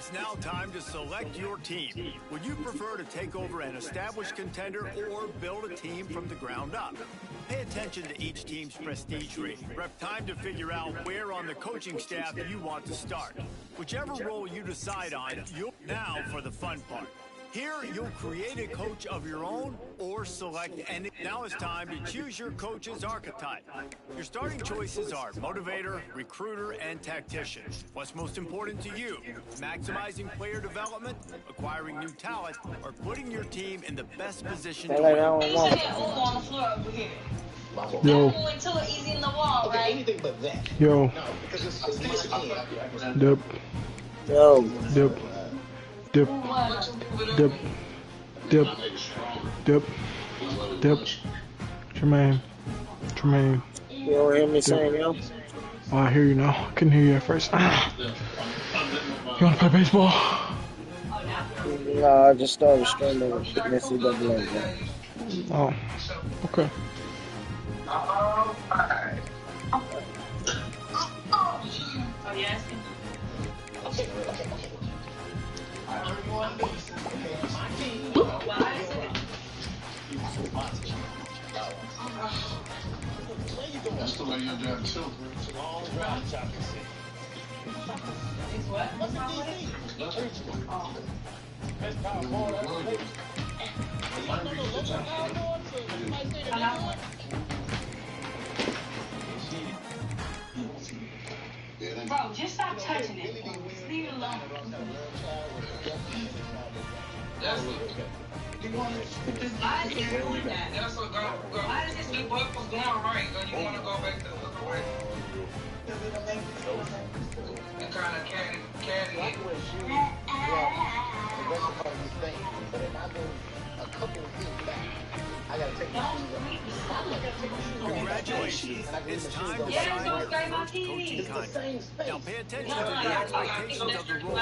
It's now time to select your team. Would you prefer to take over an established contender or build a team from the ground up? Pay attention to each team's prestige rating. Prep time to figure out where on the coaching staff you want to start. Whichever role you decide on, now for the fun part. Here, you'll create a coach of your own or select any. Now it's time to choose your coach's archetype. Your starting choices are motivator, recruiter, and tactician. What's most important to you? Maximizing player development, acquiring new talent, or putting your team in the best position to win? On the floor over here. Yo. Too easy in the wall, right? Anything but that. Yo. No, because it's Dip. Yo. Dip. Dip. Dip. Dip. Dip. Dip. Tremaine. Tremaine. You don't hear me saying yo? Oh, I hear you now. I couldn't hear you at first. You wanna play baseball? No, I just started streaming NCAA. Oh, okay. Oh, you asking? okay. That's the way you're doing too. It's what? What's my way? Bro, just stop touching it. Just leave it alone. Why is it doing that? That's what girl. Why does this The book was going right, but you want to go back the other way and kind of carry it. But if I go a couple of feet back, I gotta take my shoes off. Congratulations. It's time to Yeah, sign don't your scrape my first TV. coaching It's the contract. same space. Now pay attention to the expectations of the role.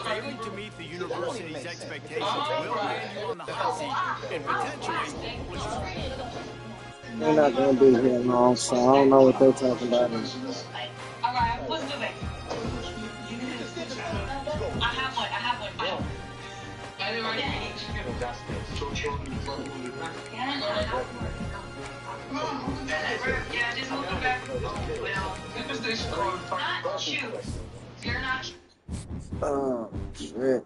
Failing to meet the university's expectations will land you on the hot seat and potentially push you. They're not gonna be here long, so I don't know what they're talking about. All right, what's the way? I have one. Yeah, just move it back. Well, not you. You're not. Oh, shit.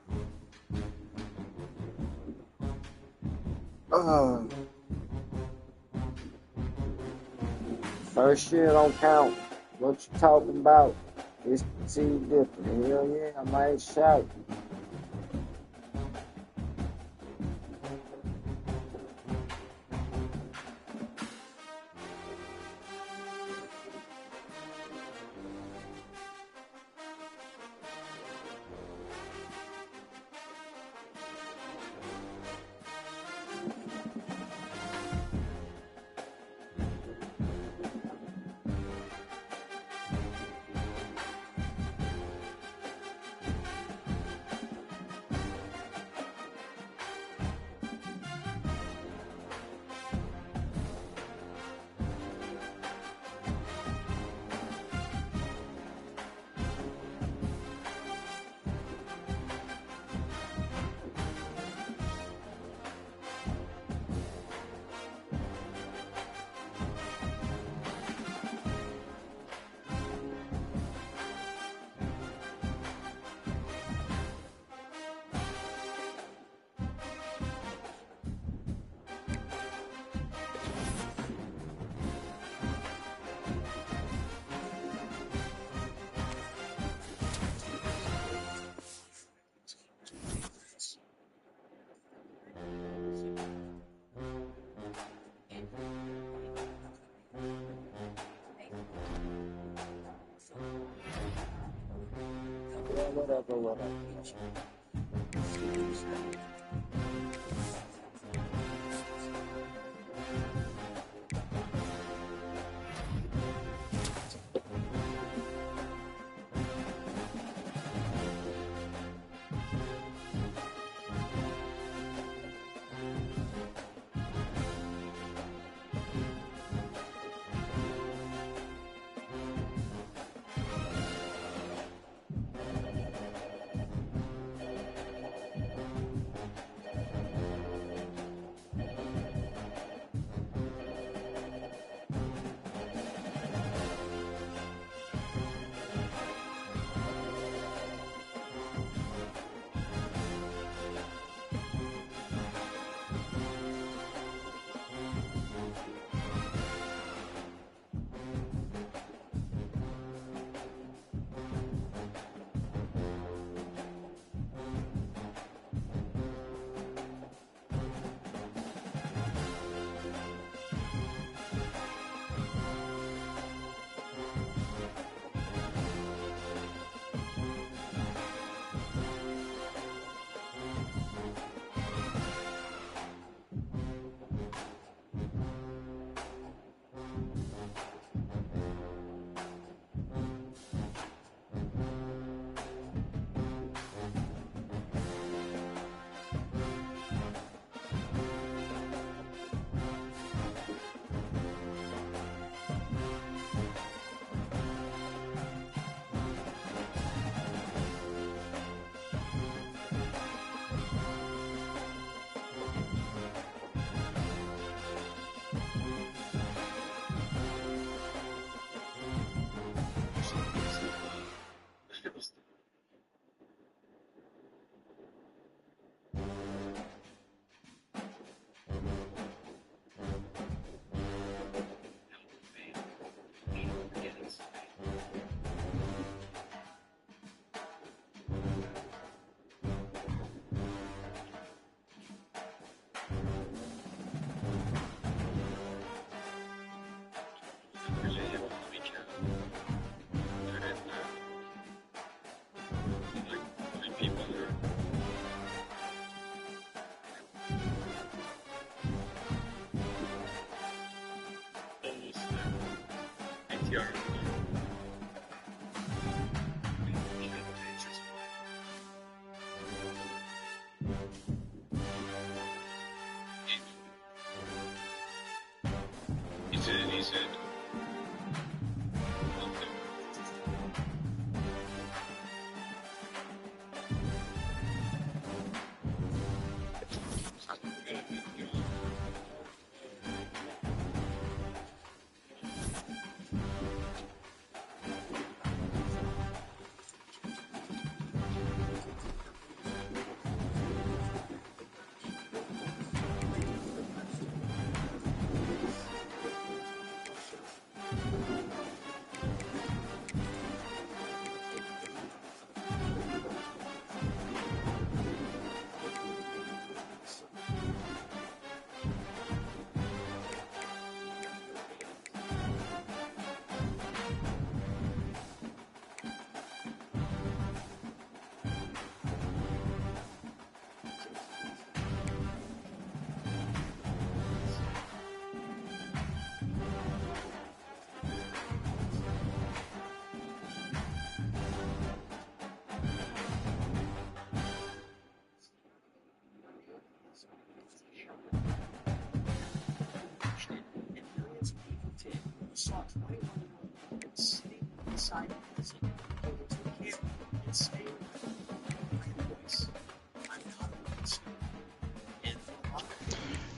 First year don't count. What you talking about? It's too different. Hell yeah, I might shout. Whatever.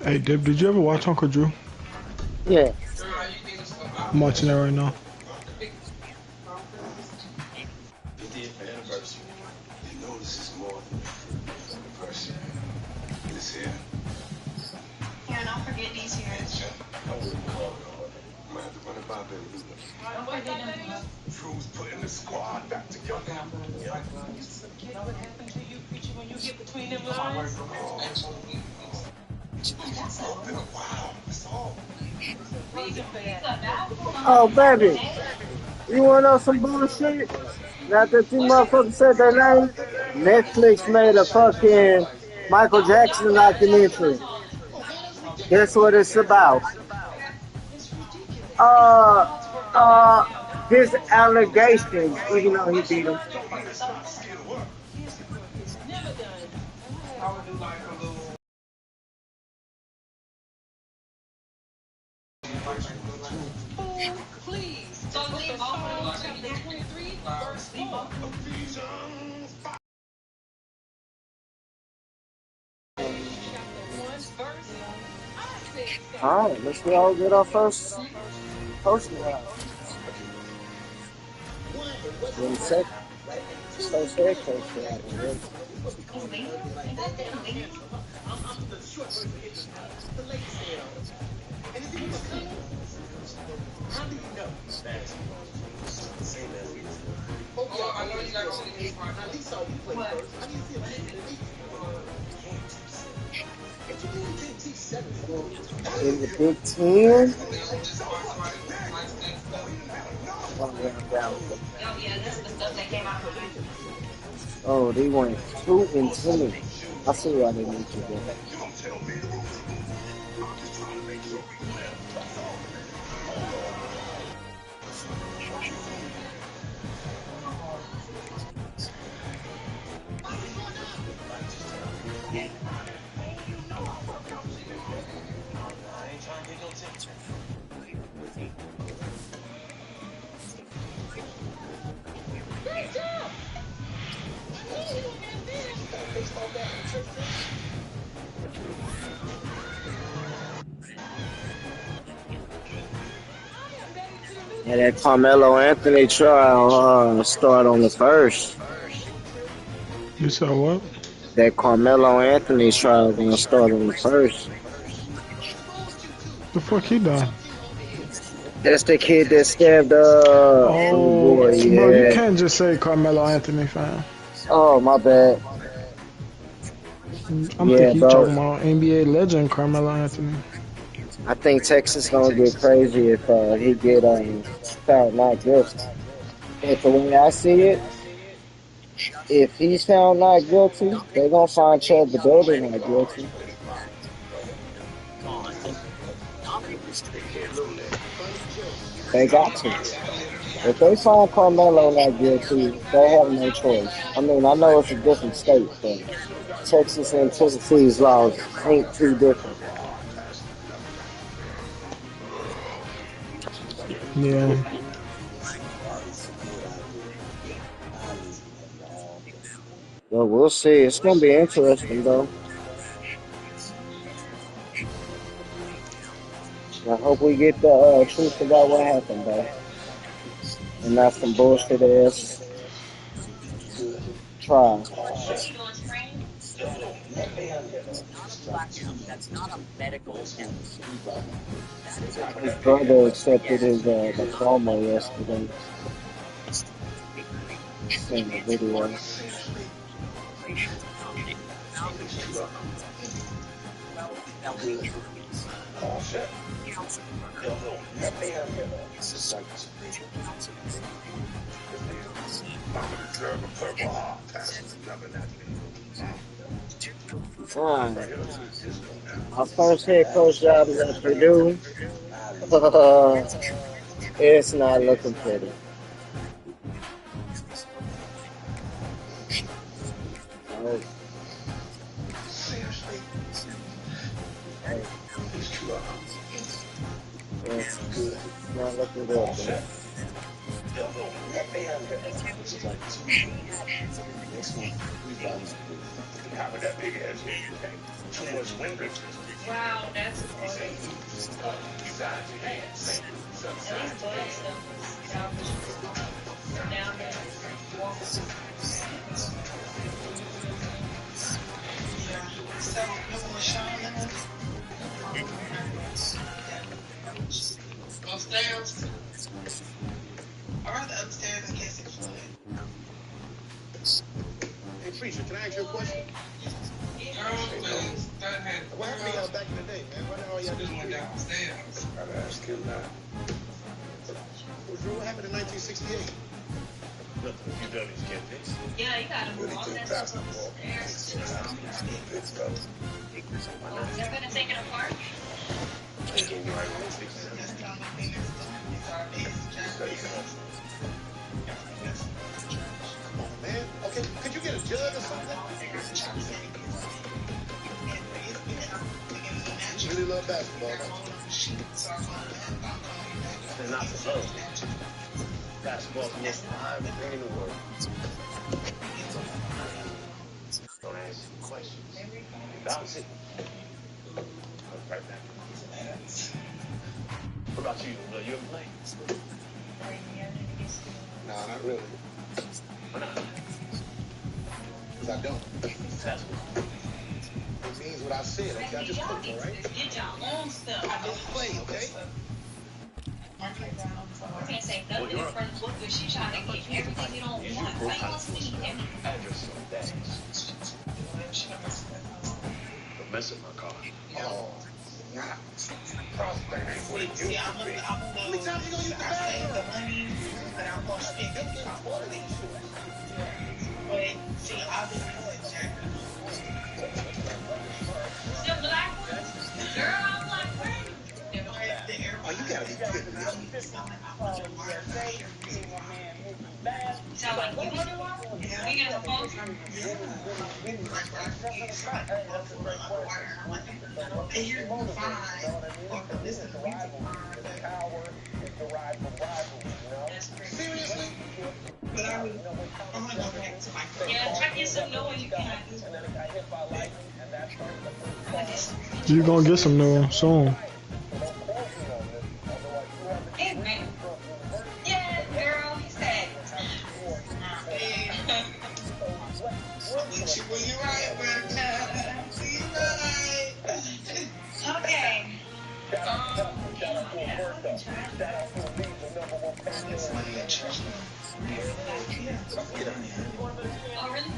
Hey, Dib, did you ever watch Uncle Drew? Yeah. I'm watching that right now. Yeah, don't forget these here. Drew's putting the squad back together. You know what happened to you, preacher, when you get between them lines? It's been a while. That's all. Reason for that. Oh, baby. You want to know some bullshit? Now that you motherfuckers said their name, Netflix made a fucking Michael Jackson documentary. Guess what it's about? His allegations, even though he beat him. Never done. I would do like a little. Please. So leave over. Chapter 23, verse 4. Chapter 1, verse. I said so. Alright, let's all get our first round. Then second. So second coach round. Oh, I know you got to see this part. In the Big Ten. Oh, yeah, this is the stuff that came out. Oh, they went 2-10. I see why they need you there. And that Carmelo Anthony trial start on the 1st. You said what? That Carmelo Anthony trial gonna start on the 1st. The fuck he done? That's the kid that stabbed Oh, boy, yeah. bro, you can't just say Carmelo Anthony, fam. Oh, my bad. I'm Yeah, thinking you bro. talking about NBA legend Carmelo Anthony. I think Texas gonna get crazy if he get found not guilty. If the way I see it, if he's found not guilty, they're gonna find Chad the Builder not guilty. They got to. If they find Carmelo not guilty, they have no choice. I mean, I know it's a different state, but Texas and Tennessee's laws ain't too different. Yeah. Well, we'll see. It's gonna be interesting, though. I hope we get the truth about what happened, though, and not some bullshit ass trial. His brother accepted his diploma yesterday. In the video. My first head coach job is at Purdue. It's not looking pretty. It's not looking good. Wow, that's great. Down there. So, upstairs? I'd rather upstairs in case it flooded. Hey, Preacher, can I ask you a question? What happened to y'all back in the day, man? What the hell y'all doing downstairs? I'd ask him that. What happened in 1968? Nothing you done these campaigns. Yeah, you gotta move all that stuff upstairs. They're gonna take it apart? Man, okay, could you get a jug or something? You really love basketball, don't you? They're not for love. Basketball's the most alive thing in the world. Don't ask questions. Bounce it. I'll right back. What about you? Will you ever play? No, not really. Why not? Because I don't. That's what. It means what I said, okay? I just cooked, all right? Get your own stuff. I just play, okay? You can't say nothing in front of Luke, but she trying to get everything you don't want. Why you want to see everything? Address on that. Don't mess up my car. Oh, nah. Prospect ain't what it used to be. How many times you gonna use the bathroom? The money that I'm going to spend. But, see, I've been doing that. Still black ones? Girl, I'm like, where? Oh, you gotta be kidding me. Sound like you get on the phone from And you're fine. This is the reason why. That's crazy. Seriously? But I'm gonna go back to my first. Yeah, try to get some new ones you cannot use. You gonna get some new ones soon. Hey, man. Yeah, girl, he said. You're right, Bertha. You're right. Okay. Oh, really?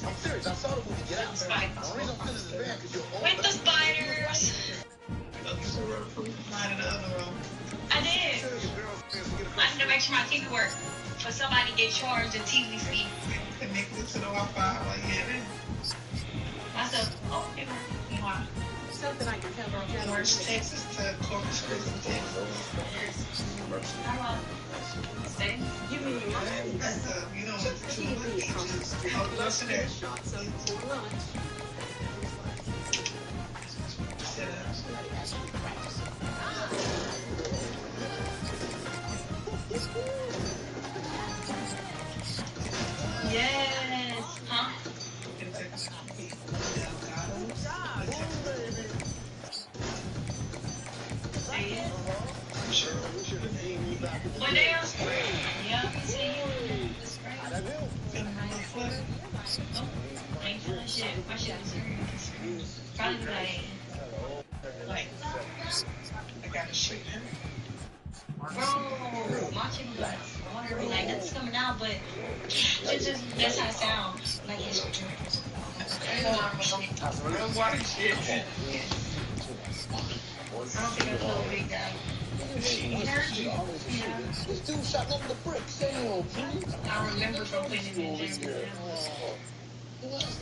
I'm serious. I saw the movie Get Out. The reason I'm feeling this bad because you're old. With the spiders. Find another room. I did. make sure my TV works. For somebody to get charged and TV speed. Connected to the Wi-Fi. Like, yeah. Myself, oh, it worked. Wow. Something I can tell from Orange, Texas to Corpus Christi, Texas. How about stay? You mean you know what the two beaches? Oh, close to there. Yes. Huh? What else? Yeah, see you. Ain't doing shit. My shit is probably like, I got a shit. bro, my chicken guts. Water, like, that's coming out, but it's just, that's how it sounds. Like, it's Real water shit. I don't think I feel a big guy. Energy. Yeah. This dude shot up the brick. Say no, please. I remember from putting it in there.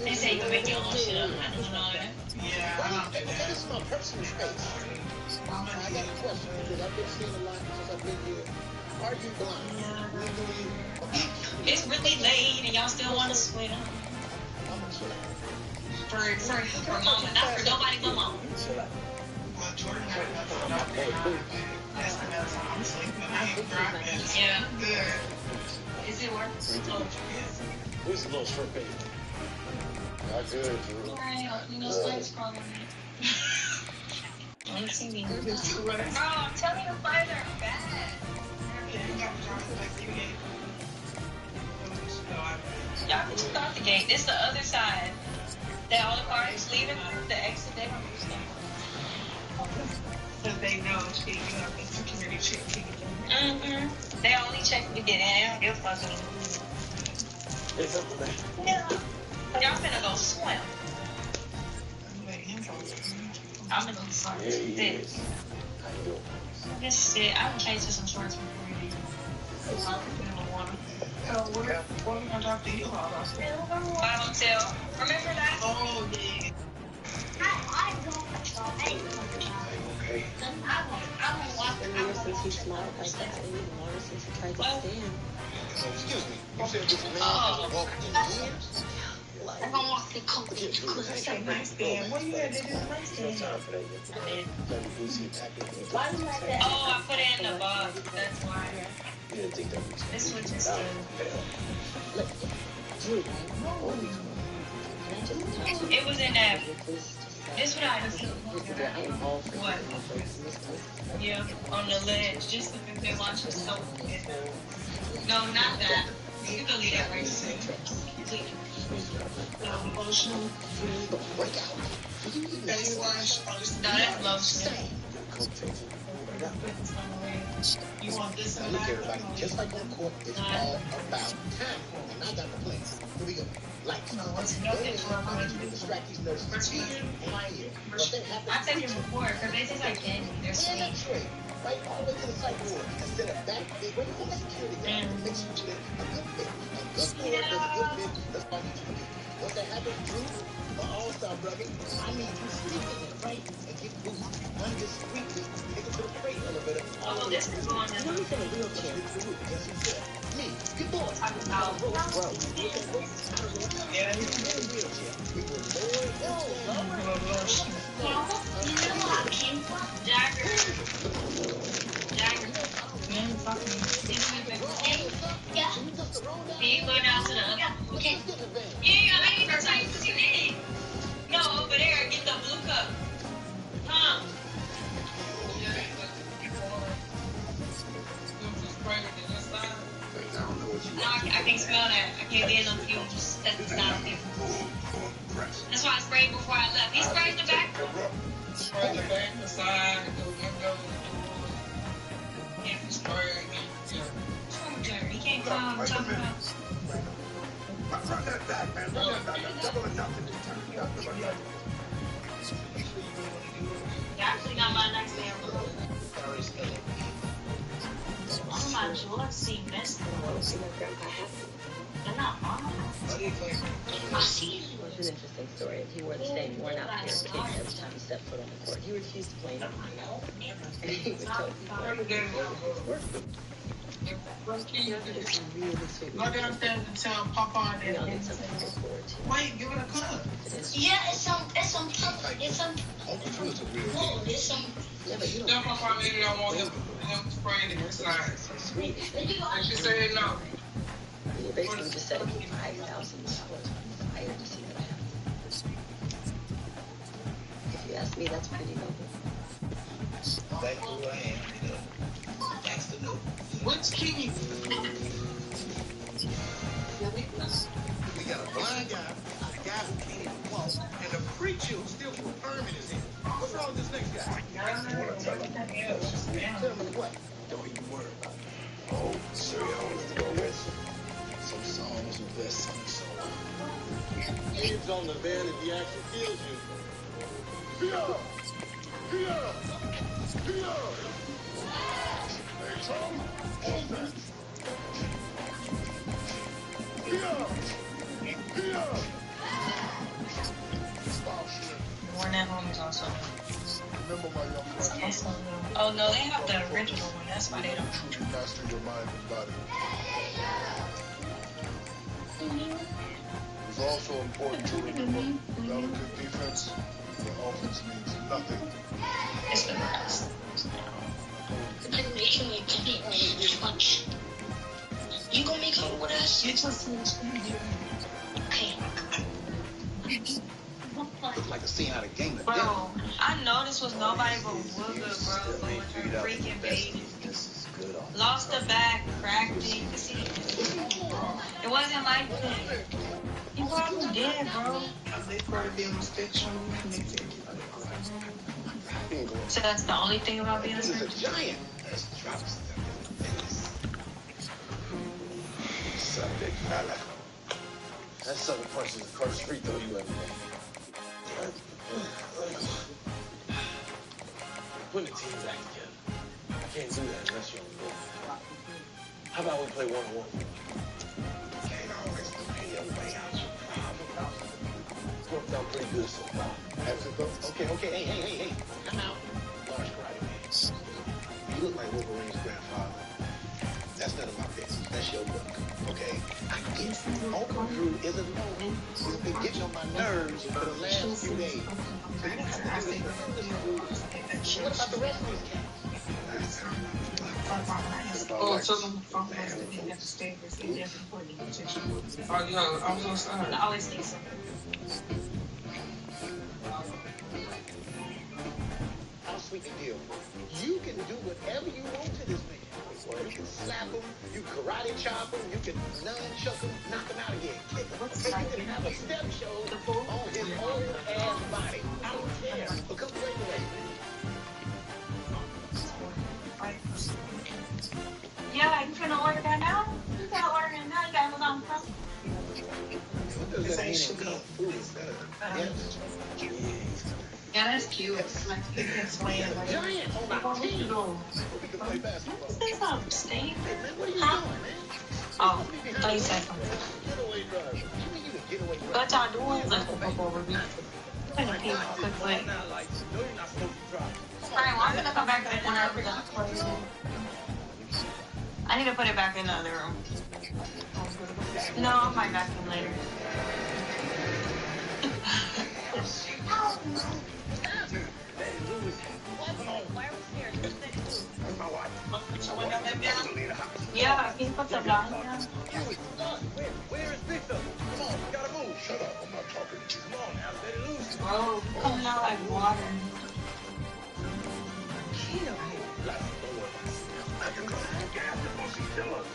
They say you can make your own shit up. I don't know that. Yeah, I don't think that. This is my personal space. I got a question because I've been seeing a lot since I've been here. Are you blind? It's really late and y'all still want to sweat up. For mama, not for nobody but mama. Well, Jordan got enough. That's enough time. I'm sleeping. I ain't driving. Yeah. Good. Is it worth it? Who's a little short baby? Not good, Drew. Alright, you know, Slade's problem. On TV. Bro, I'm telling you, the flights are bad. Y'all can just start the gate. This the other side. That all the cars leaving, the exit, they don't understand. Because they know you have a security check. They only check if you get in. They don't give a fuck. Yeah. Y'all finna go swim. I'm gonna go swim. This shit, I'm chasing some shorts for 3 days. I'm in the water. What are we gonna talk to you about? My hotel. Remember that? Oh, yeah. I don't walk the house since he smiled like that. Since he tried to stand. Excuse me. You said this man hasn't walked in years? I don't walk the company. That's a nice stand. What do you had to do to nice stand? Oh, I put it in the box. That's why. This one just it was in that. This what I what? Yeah, on the ledge. Just if they watch the soap. No, not that. You can leave that right there. Emotional. Face wash. No, that's lotion. You want this and Look, that? everybody, just like on court, it's all about time. And I got the place. Here we go. Lights. No, it's Go nothing ahead, for I want you to distract these nurses. Here and here. But that happens. I take them before because they taste like candy. They're Yeah, sweet. that's right. Right all the way to the psych ward. Instead of back, they wait for the security guard to make sure you get a good fit. A good door does a good fit. That's why you need to get. Once that happens, Drew, my all-star brother, I need you sneaking in, right? And get Boost undiscreetly, take it to the freight elevator. Oh, well, this is going in. Who's in a wheelchair? Yes, you said. Me. Good boy. Oh, Bro, yeah, he's in a wheelchair. We will lower it down. Jagger. Yeah. Can you go down to the other? Okay. Yeah, I ain't gonna tell you because you did. No, over there, get the blue cup. Huh? No, I can't smell that. I can't be in no fumes. That's not okay. That's why I sprayed before I left. He sprayed the back. Spray the back, the side, the window, and spray. He can't come talk about. You actually got my next man. All my gosh, let's see this. They're not on. I see. It was an interesting story. He wore the same worn-out pair of kicks every time he stepped foot on the court. He refused to play anymore. And he was told he Go downstairs and tell Papa that. Wait, give it a cut. Yeah, it's some, it's some, Tell Papa maybe I want him spraying the sides. And she said no. He basically just said $5,000. I had to see that happen. If you ask me, that's pretty noble. Back to who I am, That's the note. What's key? We got a blind guy, a guy who can't even walk, and a preacher who still put perm in his head. What's wrong with this next guy? Tell me what? Don't you worry about it. Oh, sir, I want to go with some songs with best song. Dibs on the van if he actually kills you. Pierre! Pierre! Pierre! Hey, Tom, hold that. Pierre! Pierre! Stop shit. Worn at home is also. Remember my young friend. Oh no, they have the original one. That's why they don't. Truly master your mind and body. It's also important to remember without a good defense, the offense means nothing. It's the best. You gonna make out with us? Okay. Look like a scene out of Game of Bro, Death. I know this was nobody but Wooga, bro, but with her freaking baby. Lost the back, cracked it. You see, it wasn't like that. He probably dead, bro. They probably be a mistake on you. So that's the only thing about being a This is a surgeon? giant. That's drops. Son of a big fella. That southern punch is the first free throw you ever made. Putting the team back together. I can't do that unless you're on the board. How about we play one-on-one? Can't always play your way out your problem. It's worked out pretty good so far. Okay. Hey. Come out. Large karate man. You look like Wolverine's grandfather. That's none of my business. That's your look. Okay? I get it. Uncle Drew is a no. He's been getting on my nerves for the last few days. So you don't have to do this. What about the rest of these cats? Oh, tell them the phone was that they have to stay for some different point. Oh, yo, I'm so sorry. I always think so. I'll sweeten the deal. You can do whatever you want to this man. You can slap him, you can karate chop him, you can nunchuck him, knock him out again, kick him. And you can have a step show on his old ass body. I don't care. But come play with us. Yeah, you finna order that now? You gotta order it now. You gotta look on front. What does that mean in kung fu? Is that a yes? Yeah, that's cute. Like, you can explain it. Like, Giant on my team. We can play basketball. Say something, Steve. Hey, man, what are you Huh? doing, man? Oh, I thought you said something. Getaway driver. You mean you can getaway driver? What y'all doing? Let's go over me. I'm gonna pee real quick, but... Alright, well, I'm gonna come back when I put it. I need to put it back in the other room. No, I'll find back in later. Yeah, can you put the down here? Where is Victor? Come on, we gotta move. Shut up, I'm not talking to you. Come on now, let it loose. Bro, coming out like water.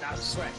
Not sweat.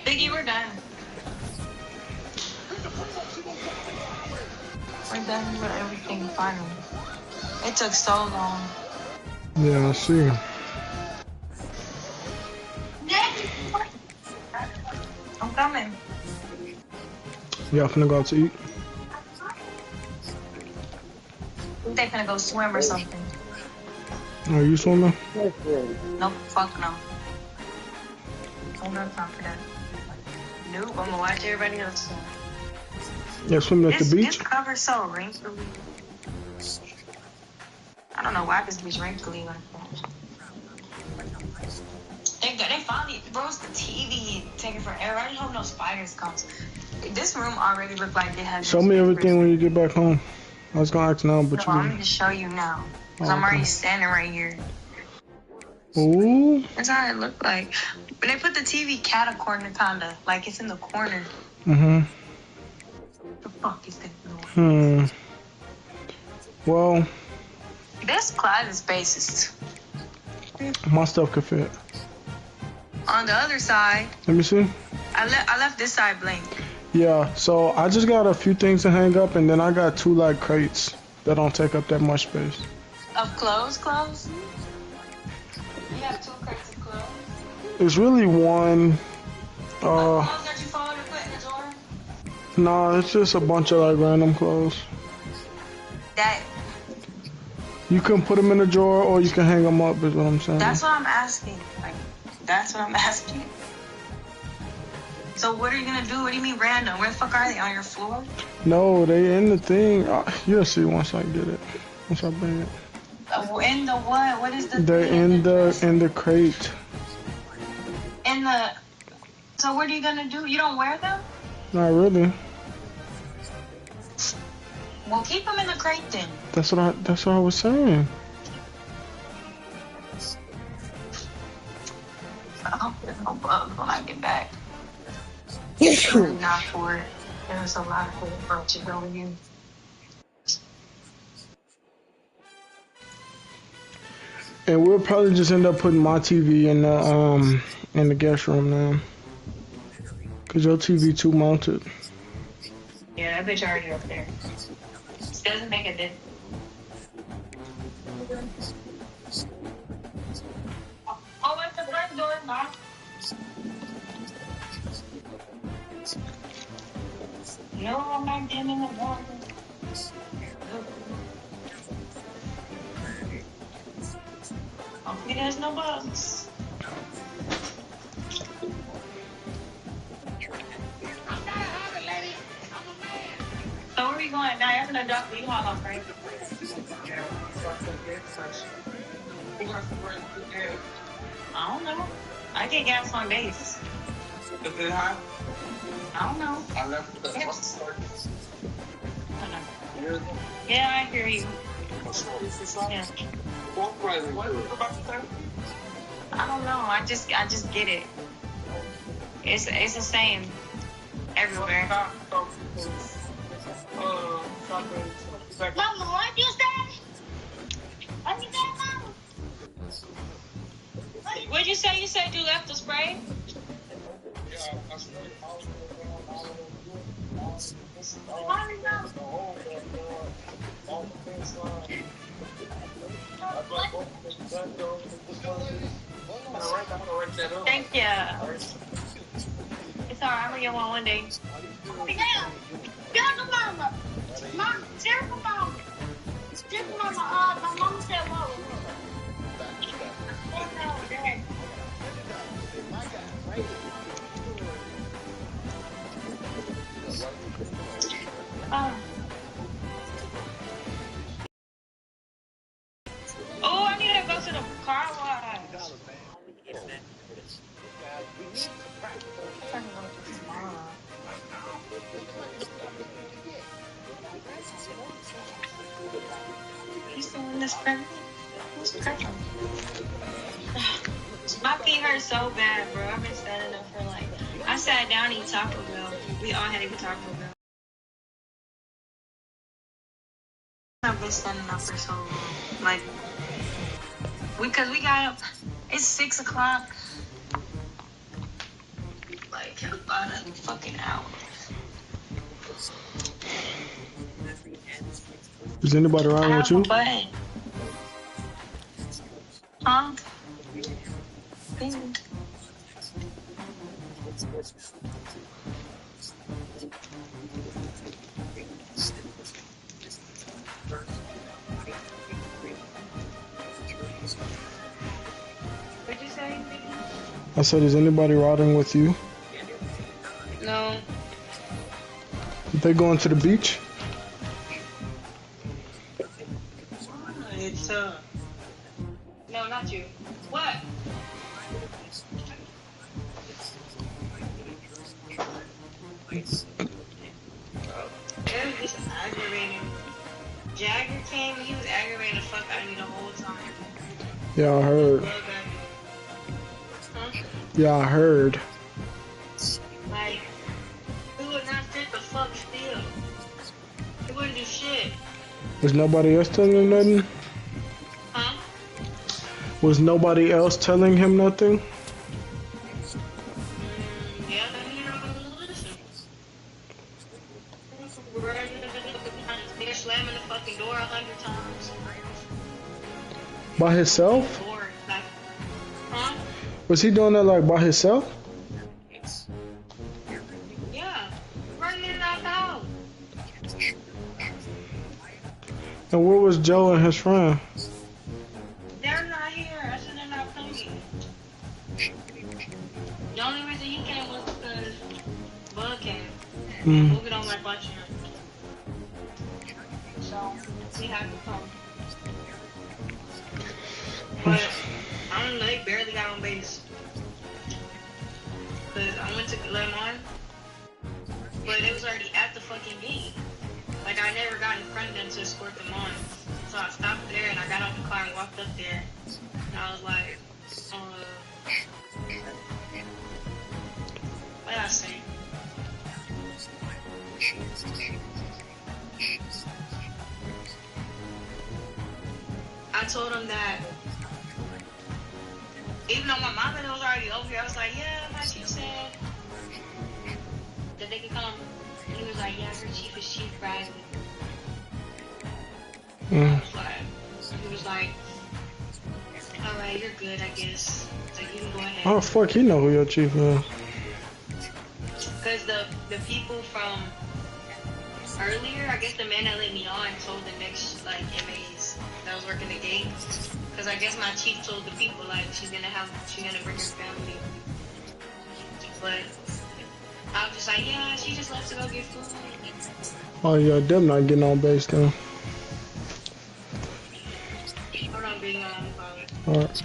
Biggie, we're done. We're done with everything finally. It took so long. Yeah, I see. I'm coming. Y'all finna go out to eat? They finna go swim or something. Are you swimming? Nope, fuck no. Hold on top of that. Nope, I'm gonna watch everybody else swim. Yeah, swimming at the beach? This cover's so wrinkly. I don't know why this bitch wrinkly like that. They finally, bro, it's the TV taking forever. I just hope no spiders come. This room already looked like it had. Show me everything when you get back home. I was gonna ask now, but No, you I'm didn't. gonna show you now. Cause Oh, I'm already okay. standing right here. Ooh. That's how it looked like. But they put the TV cat corner kinda. Like it's in the corner. Mm-hmm. The fuck is that noise? Well, This closet space is my stuff could fit. on the other side. Let me see. I left this side blank. Yeah, so I just got a few things to hang up, and then I got 2 like crates that don't take up that much space. Of clothes? You have 2 crates of clothes? It's really one. Clothes that you fold and put in the drawer? Nah, it's just a bunch of like random clothes. That. You can put them in a drawer, or you can hang them up. Is what I'm saying. That's what I'm asking. Like, that's what I'm asking. So what are you gonna do? What do you mean random? Where the fuck are they? On your floor? No, they in the thing. You'll see once I get it. Once I bring it. In the what? What is the? They're in the crate. In the. So what are you gonna do? You don't wear them? Not really. Well, keep them in the crate then. That's what I was saying. I hope there's no bugs when I get back. Not for it. There's a lot of cool approaches going in. And we'll probably just end up putting my TV in the guest room now. Cause your TV too mounted. Yeah, that bitch already up there. Doesn't make a difference. Oh, what's the front door, Mom? No, I'm not getting in the water. Hopefully there's no bugs. So where are we going now? You're gonna drop the U-Haul off, right? I don't know. I get gas on base. Is it hot? I don't know. I left the Yeah, I hear you. Yeah. What was about to say? I don't know. I just get it. It's the same everywhere. Mama, what you say? What you say, Mama? What'd you say? You said you left the spray? Yeah, I sprayed all Thank you. It's alright. I'm gonna get one day. Mama. Mom, Jennifer Mama. Jennifer Mama. My mom said what? Oh, I need to go to the car wash. You still in this pen? Who's cracking? My feet hurt so bad, bro. I've been standing up for like. I sat down eating Taco Bell. We all had to eat Taco Bell. I've been standing up for so long. Like, because we got up, it's 6 o'clock. Like, about a fucking hour. Is anybody riding with you? Button. Huh? What'd you say? I said, is anybody riding with you? No. They going to the beach? It's no, not you. What? It was just aggravating. Jagger came, he was aggravating the fuck out of me the whole time. Yeah, I heard. Huh? Yeah, I heard. Like, he would not sit the fuck still. He wouldn't do shit. Was nobody else telling him nothing? Huh? Was nobody else telling him nothing? Yeah, he don't listen. They're slamming the fucking door 100 times. By himself? Door, like, huh? Was he doing that like by himself? Yeah, running in and out the house. And where was Joe and his friend? They're not here. I said they're not coming. The only reason he came was because Bug came. Moving on like watching her. So, he had to come. But, I don't know, they barely got on base. Because I went to let him on, but it was already at the fucking gate. Like, I never got in front of them to escort them on. So I stopped there and I got out the car and walked up there. And I was like, what did I say? I told him that even though my mom was already over here, I was like, yeah, my chief said that they could come. And he was like, yeah, her chief is Chief Bradley. He was like, alright, you're good, I guess. So you can go ahead. Oh, fuck, he know who your chief is. Because the people from earlier, I guess the man that let me on told the next, like, MAs that was working the gate. Because I guess my chief told the people, like, she's gonna bring her family. But I was just like, yeah, she just left to go get food. Oh, yeah, them not getting on base then. Hold on, being on the phone. Alright.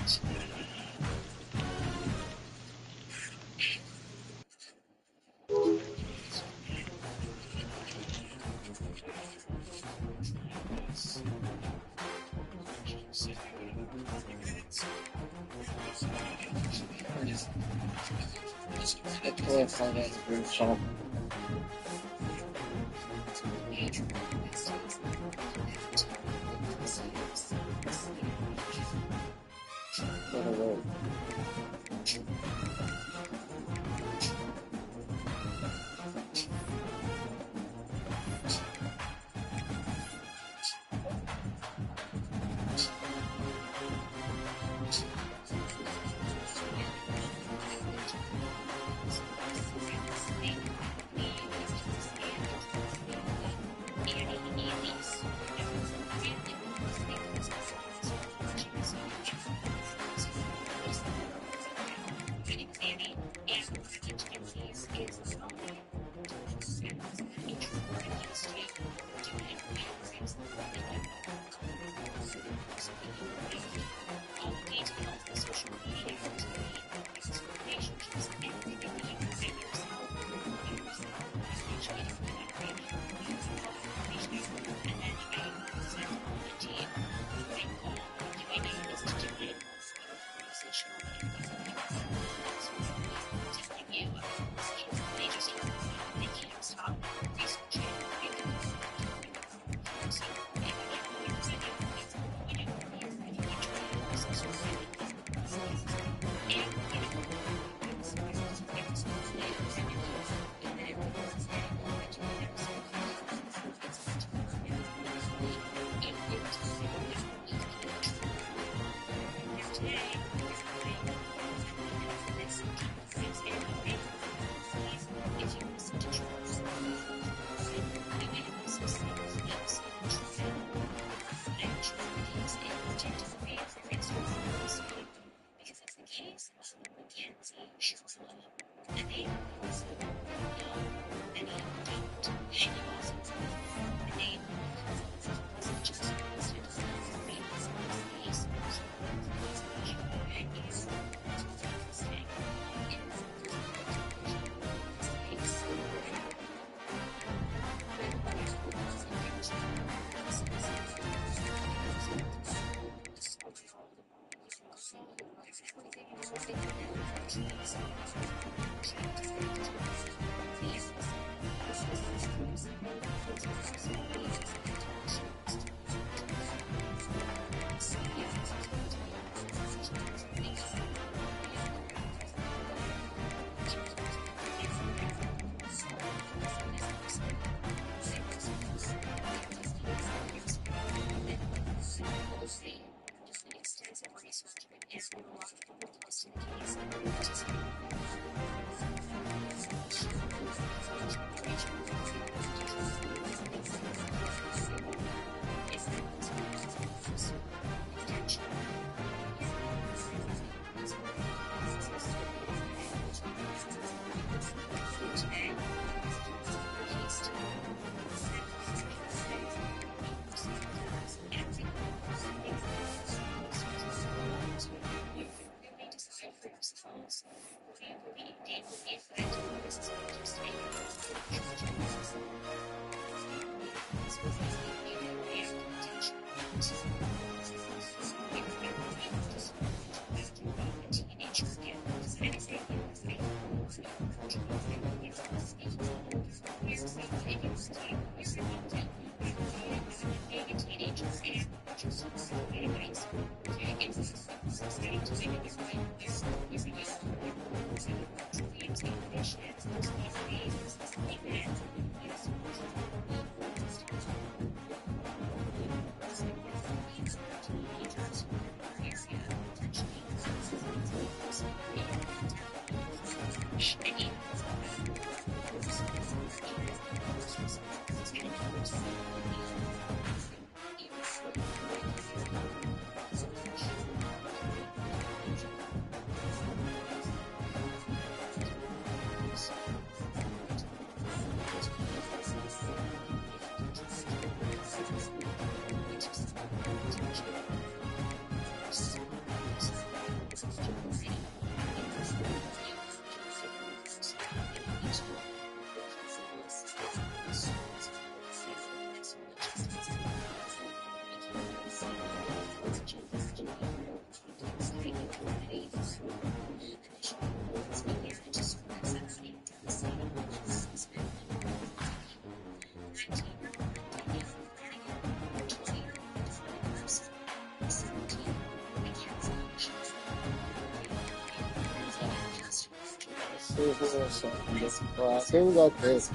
Here we got this.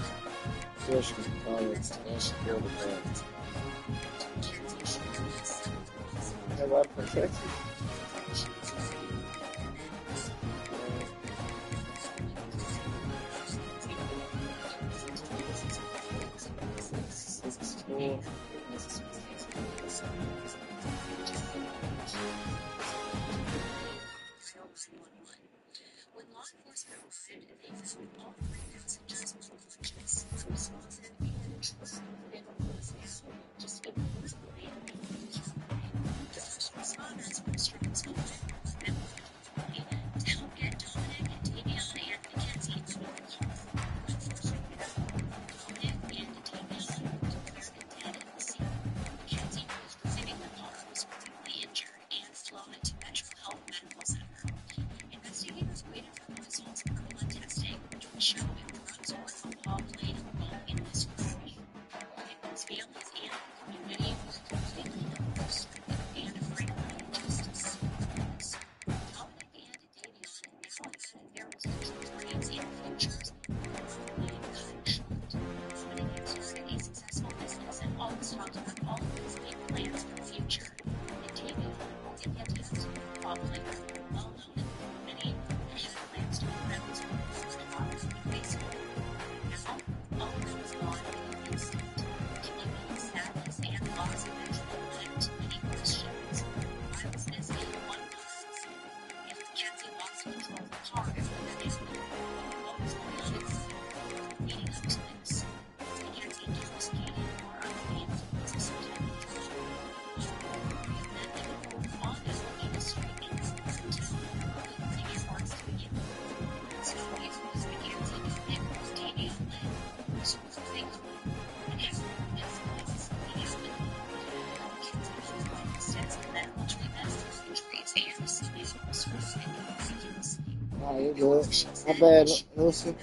Michigan College. Have I protected? Oh, you're good. My bad, Lucy.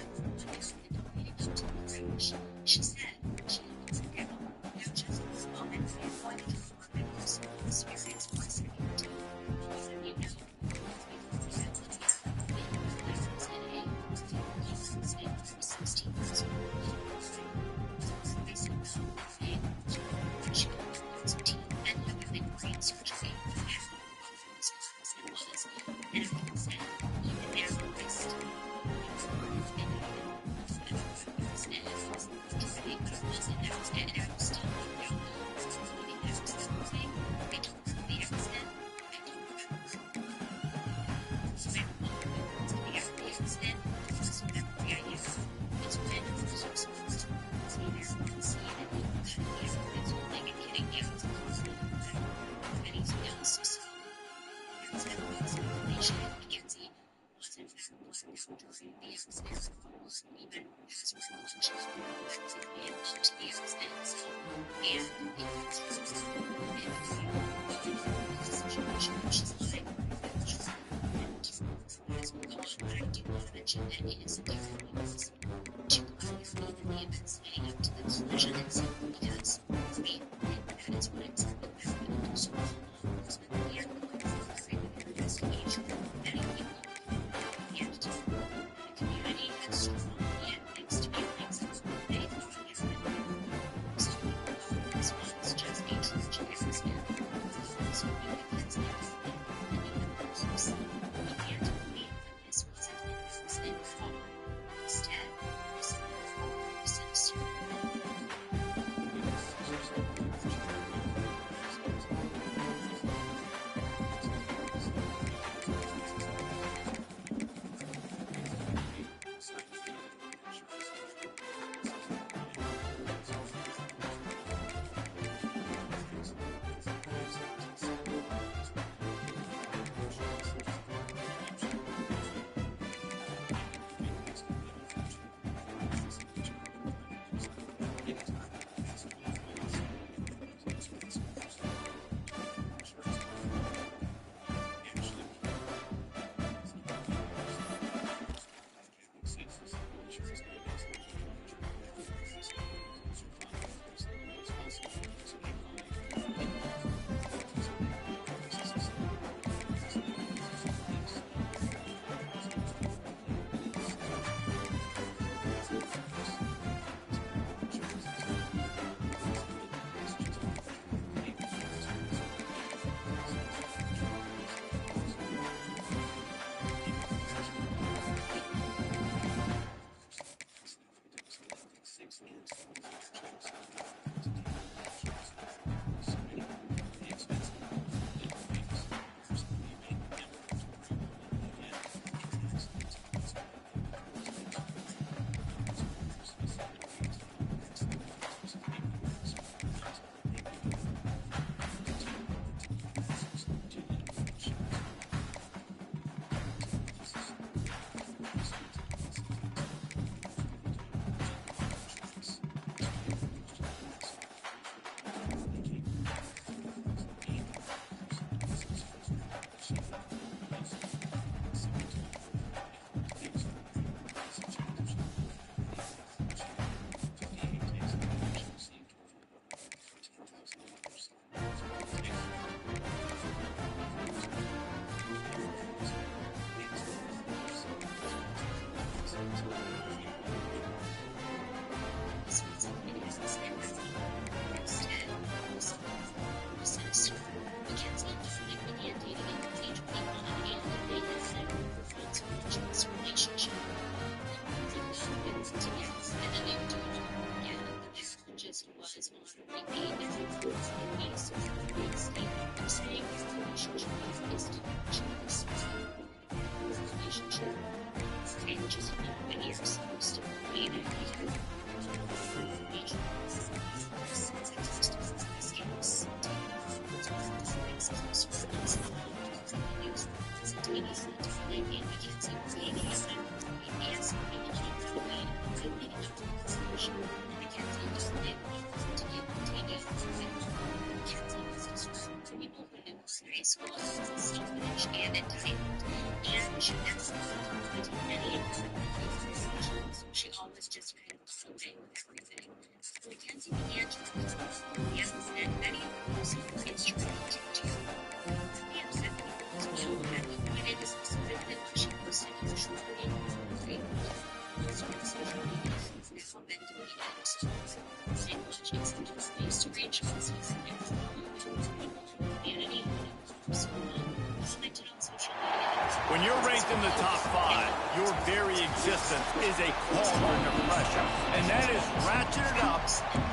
When you're ranked in the top 5, your very existence is a cauldron of pressure. And that is ratcheted up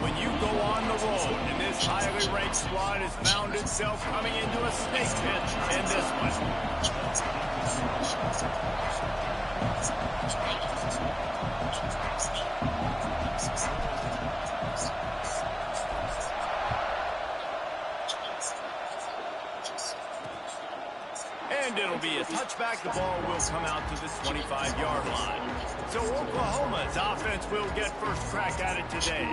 when you go on the road. And this highly ranked squad has found itself coming into a snake pit in this one. And And it'll be a touchback. The ball will come out to the 25-yard line. So Oklahoma's offense will get first crack at it today.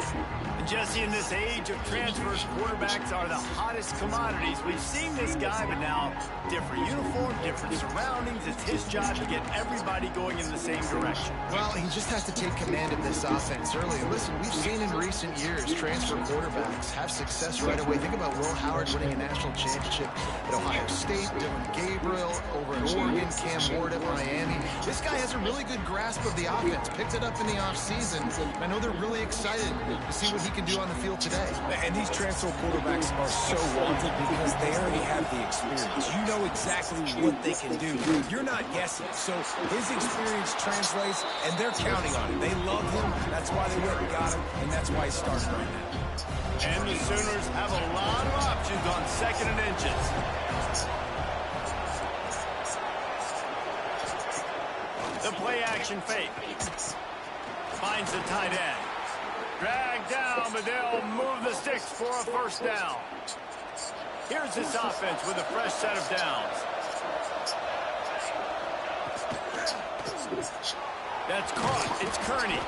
And Jesse, in this age of transfers, quarterbacks are the hottest commodities. We've seen this guy, but now different uniform, different surroundings. It's his job to get everybody going in the same direction. Well, he just has to take command of this offense early. And listen, we've seen in recent years transfer quarterbacks have success right away. Think about Will Howard winning a national championship at Ohio State, Dylan Gabriel over at Oregon, Cam Ward at Miami. This guy has a really good grasp of the offense, picked it up in the offseason. I know they're really excited to see what he can do on the field today. And these transfer quarterbacks are so wanted because they already have the experience. You know exactly what they can do. You're not guessing. So his experience translates, and they're counting on it. They love him. That's why they went and got him, and that's why he's starting right now. And the Sooners have a lot of options on 2nd and inches. The play-action fake. Finds the tight end. Dragged down, but they'll move the sticks for a first down. Here's this offense with a fresh set of downs. That's caught. It's Kearney.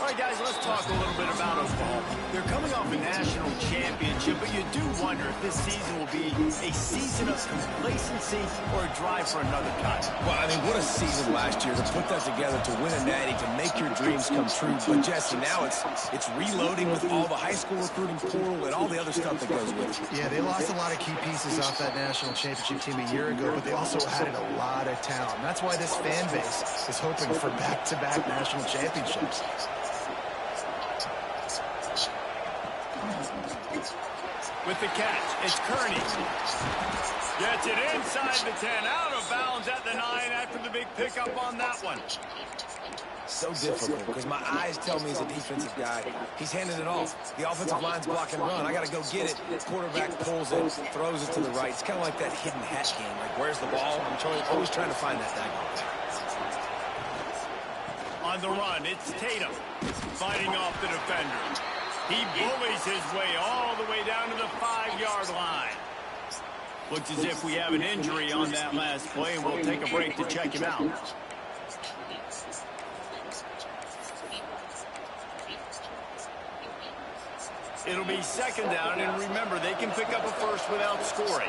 All right, guys, let's talk a little bit about Oklahoma. They're coming off a national championship, but you do wonder if this season will be a season of complacency or a drive for another title. Well, I mean, what a season last year to put that together, to win a natty, to make your dreams come true. But, Jesse, now it's reloading with all the high school recruiting portal and all the other stuff that goes with it. Yeah, they lost a lot of key pieces off that national championship team a year ago, but they also added a lot of talent. And that's why this fan base is hoping for back-to-back national championships. With the catch, it's Kearney. Gets it inside the 10, out of bounds at the 9 after the big pickup on that one. So difficult because my eyes tell me he's a defensive guy. He's handing it off. The offensive line's block and run. I got to go get it. Quarterback pulls it, throws it to the right. It's kind of like that hidden hat game. Like, where's the ball? I'm always trying to find that thing. On the run, it's Tatum fighting off the defender. He bullies his way all the way down to the 5-yard line. Looks as if we have an injury on that last play, and we'll take a break to check him out. It'll be 2nd down, and remember, they can pick up a first without scoring.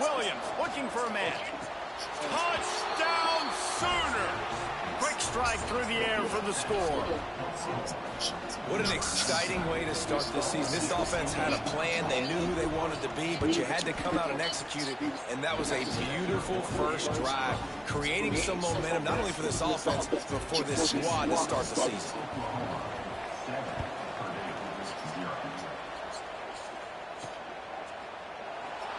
Williams looking for a man. Touchdown Sooners! Quick strike through the air for the score. What an exciting way to start this season. This offense had a plan. They knew who they wanted to be, but you had to come out and execute it, and that was a beautiful first drive, creating some momentum, not only for this offense, but for this squad to start the season.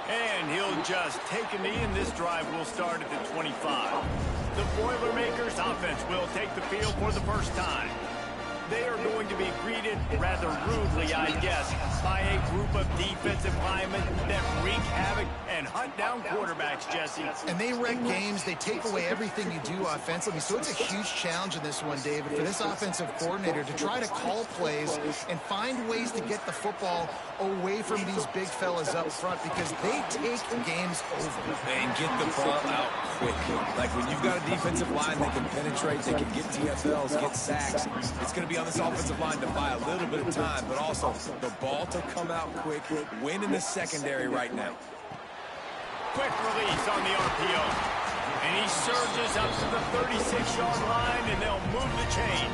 And he'll just take a knee, and this drive will start at the 25. The Boilermakers offense will take the field for the first time. They are going to be greeted rather rudely, I guess, by a group of defensive linemen that wreak havoc and hunt down quarterbacks, Jesse. And they wreck games. They take away everything you do offensively. So it's a huge challenge in this one, David, for this offensive coordinator to try to call plays and find ways to get the football away from these big fellas up front because they take games over. And get the ball out quick. Like when you've got a defensive line that can penetrate, they can get TFLs, get sacks, it's going to be on this offensive line to buy a little bit of time, but also the ball to come out quick, win in the secondary right now. Quick release on the RPO. And he surges up to the 36-yard line, and they'll move the chain.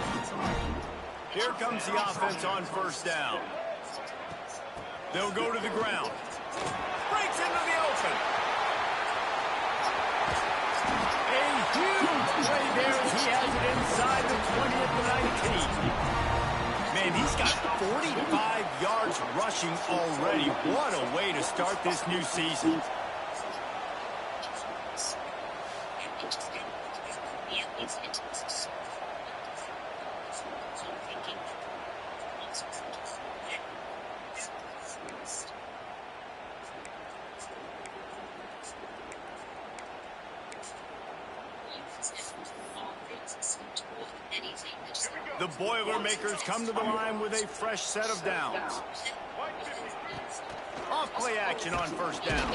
Here comes the offense on first down. They'll go to the ground. Breaks into the open. A huge play there as he has it inside the 20 at the 19. Man, he's got 45 yards rushing already. What a way to start this new season. The Boilermakers come to the line with a fresh set of downs. Off play action on first down.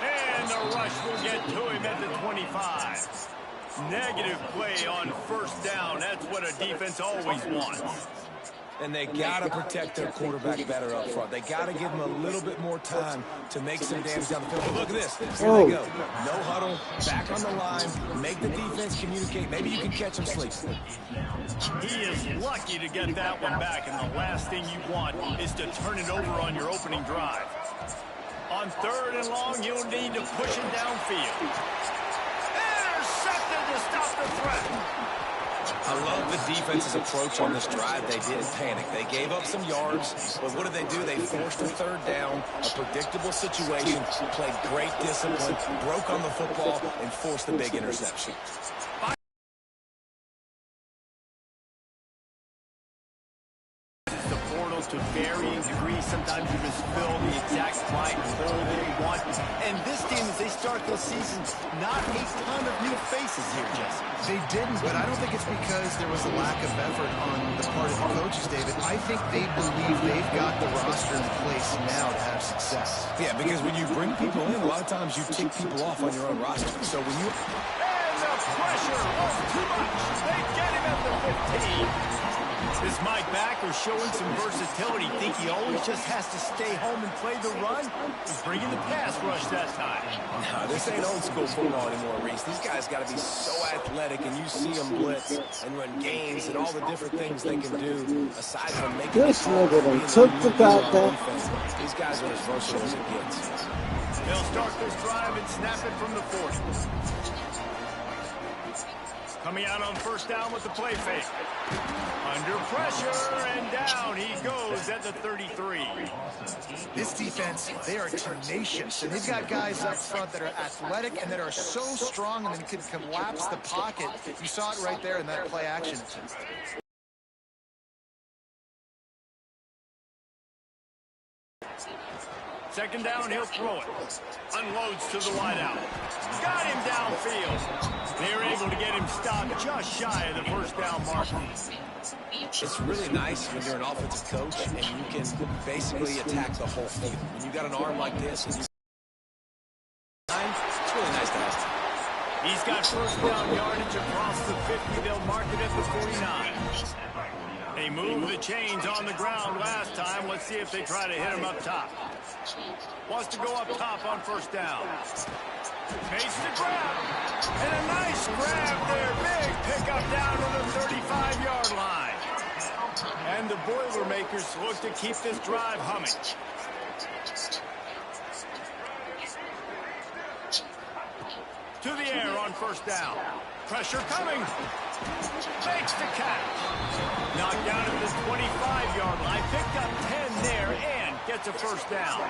And the rush will get to him at the 25. Negative play on first down. That's what a defense always wants. And they got to protect their quarterback better up front. They got to give him a little bit more time to make some damage down the field. But look at this. Here they go. No huddle, back on the line, make the defense communicate. Maybe you can catch them sleeping. He is lucky to get that one back, and the last thing you want is to turn it over on your opening drive. On 3rd and long, you'll need to push him downfield. Intercepted to stop the threat. I love the defense's approach on this drive. They didn't panic. They gave up some yards, but what did they do? They forced a 3rd down, a predictable situation, played great discipline, broke on the football, and forced the big interception. To varying degrees, sometimes you just fill the exact right hole they want. And this team, as they start this season, not a ton of new faces here, Jesse. They didn't, but I don't think it's because there was a lack of effort on the part of the coaches, David. I think they believe they've got the roster in place now to have success. Yeah, because when you bring people in, a lot of times you take people off on your own roster. So when you... And the pressure was too much. They get him at the 15. Is Mike back or showing some versatility? Think he always just has to stay home and play the run? He's bringing the pass rush that time. No, this ain't old school football anymore, Reese. These guys got to be so athletic, and you see them blitz and run games and all the different things they can do aside from making this nigga done took the goddamn. These guys are as versatile as it gets. They'll start this drive and snap it from the 40. Coming out on first down with the play fake. Under pressure, and down he goes at the 33. This defense, they are tenacious, and they've got guys up front that are athletic and that are so strong and can collapse the pocket. You saw it right there in that play action. Second down, he'll throw it. Unloads to the wideout. Got him downfield. They're able to get him stopped just shy of the first down mark. It's really nice when you're an offensive coach and you can basically attack the whole field. When you got an arm like this, and it's really nice to have. He's got first down yardage across the 50. They'll mark it at the 49. They moved the chains on the ground last time. Let's see if they try to hit him up top. Wants to go up top on first down. Makes the grab. And a nice grab there. Big pickup down to the 35-yard line. And the Boilermakers look to keep this drive humming. To the air on first down. Pressure coming. Makes the catch. Knocked down at the 25-yard line. Picked up 10 there and gets a first down.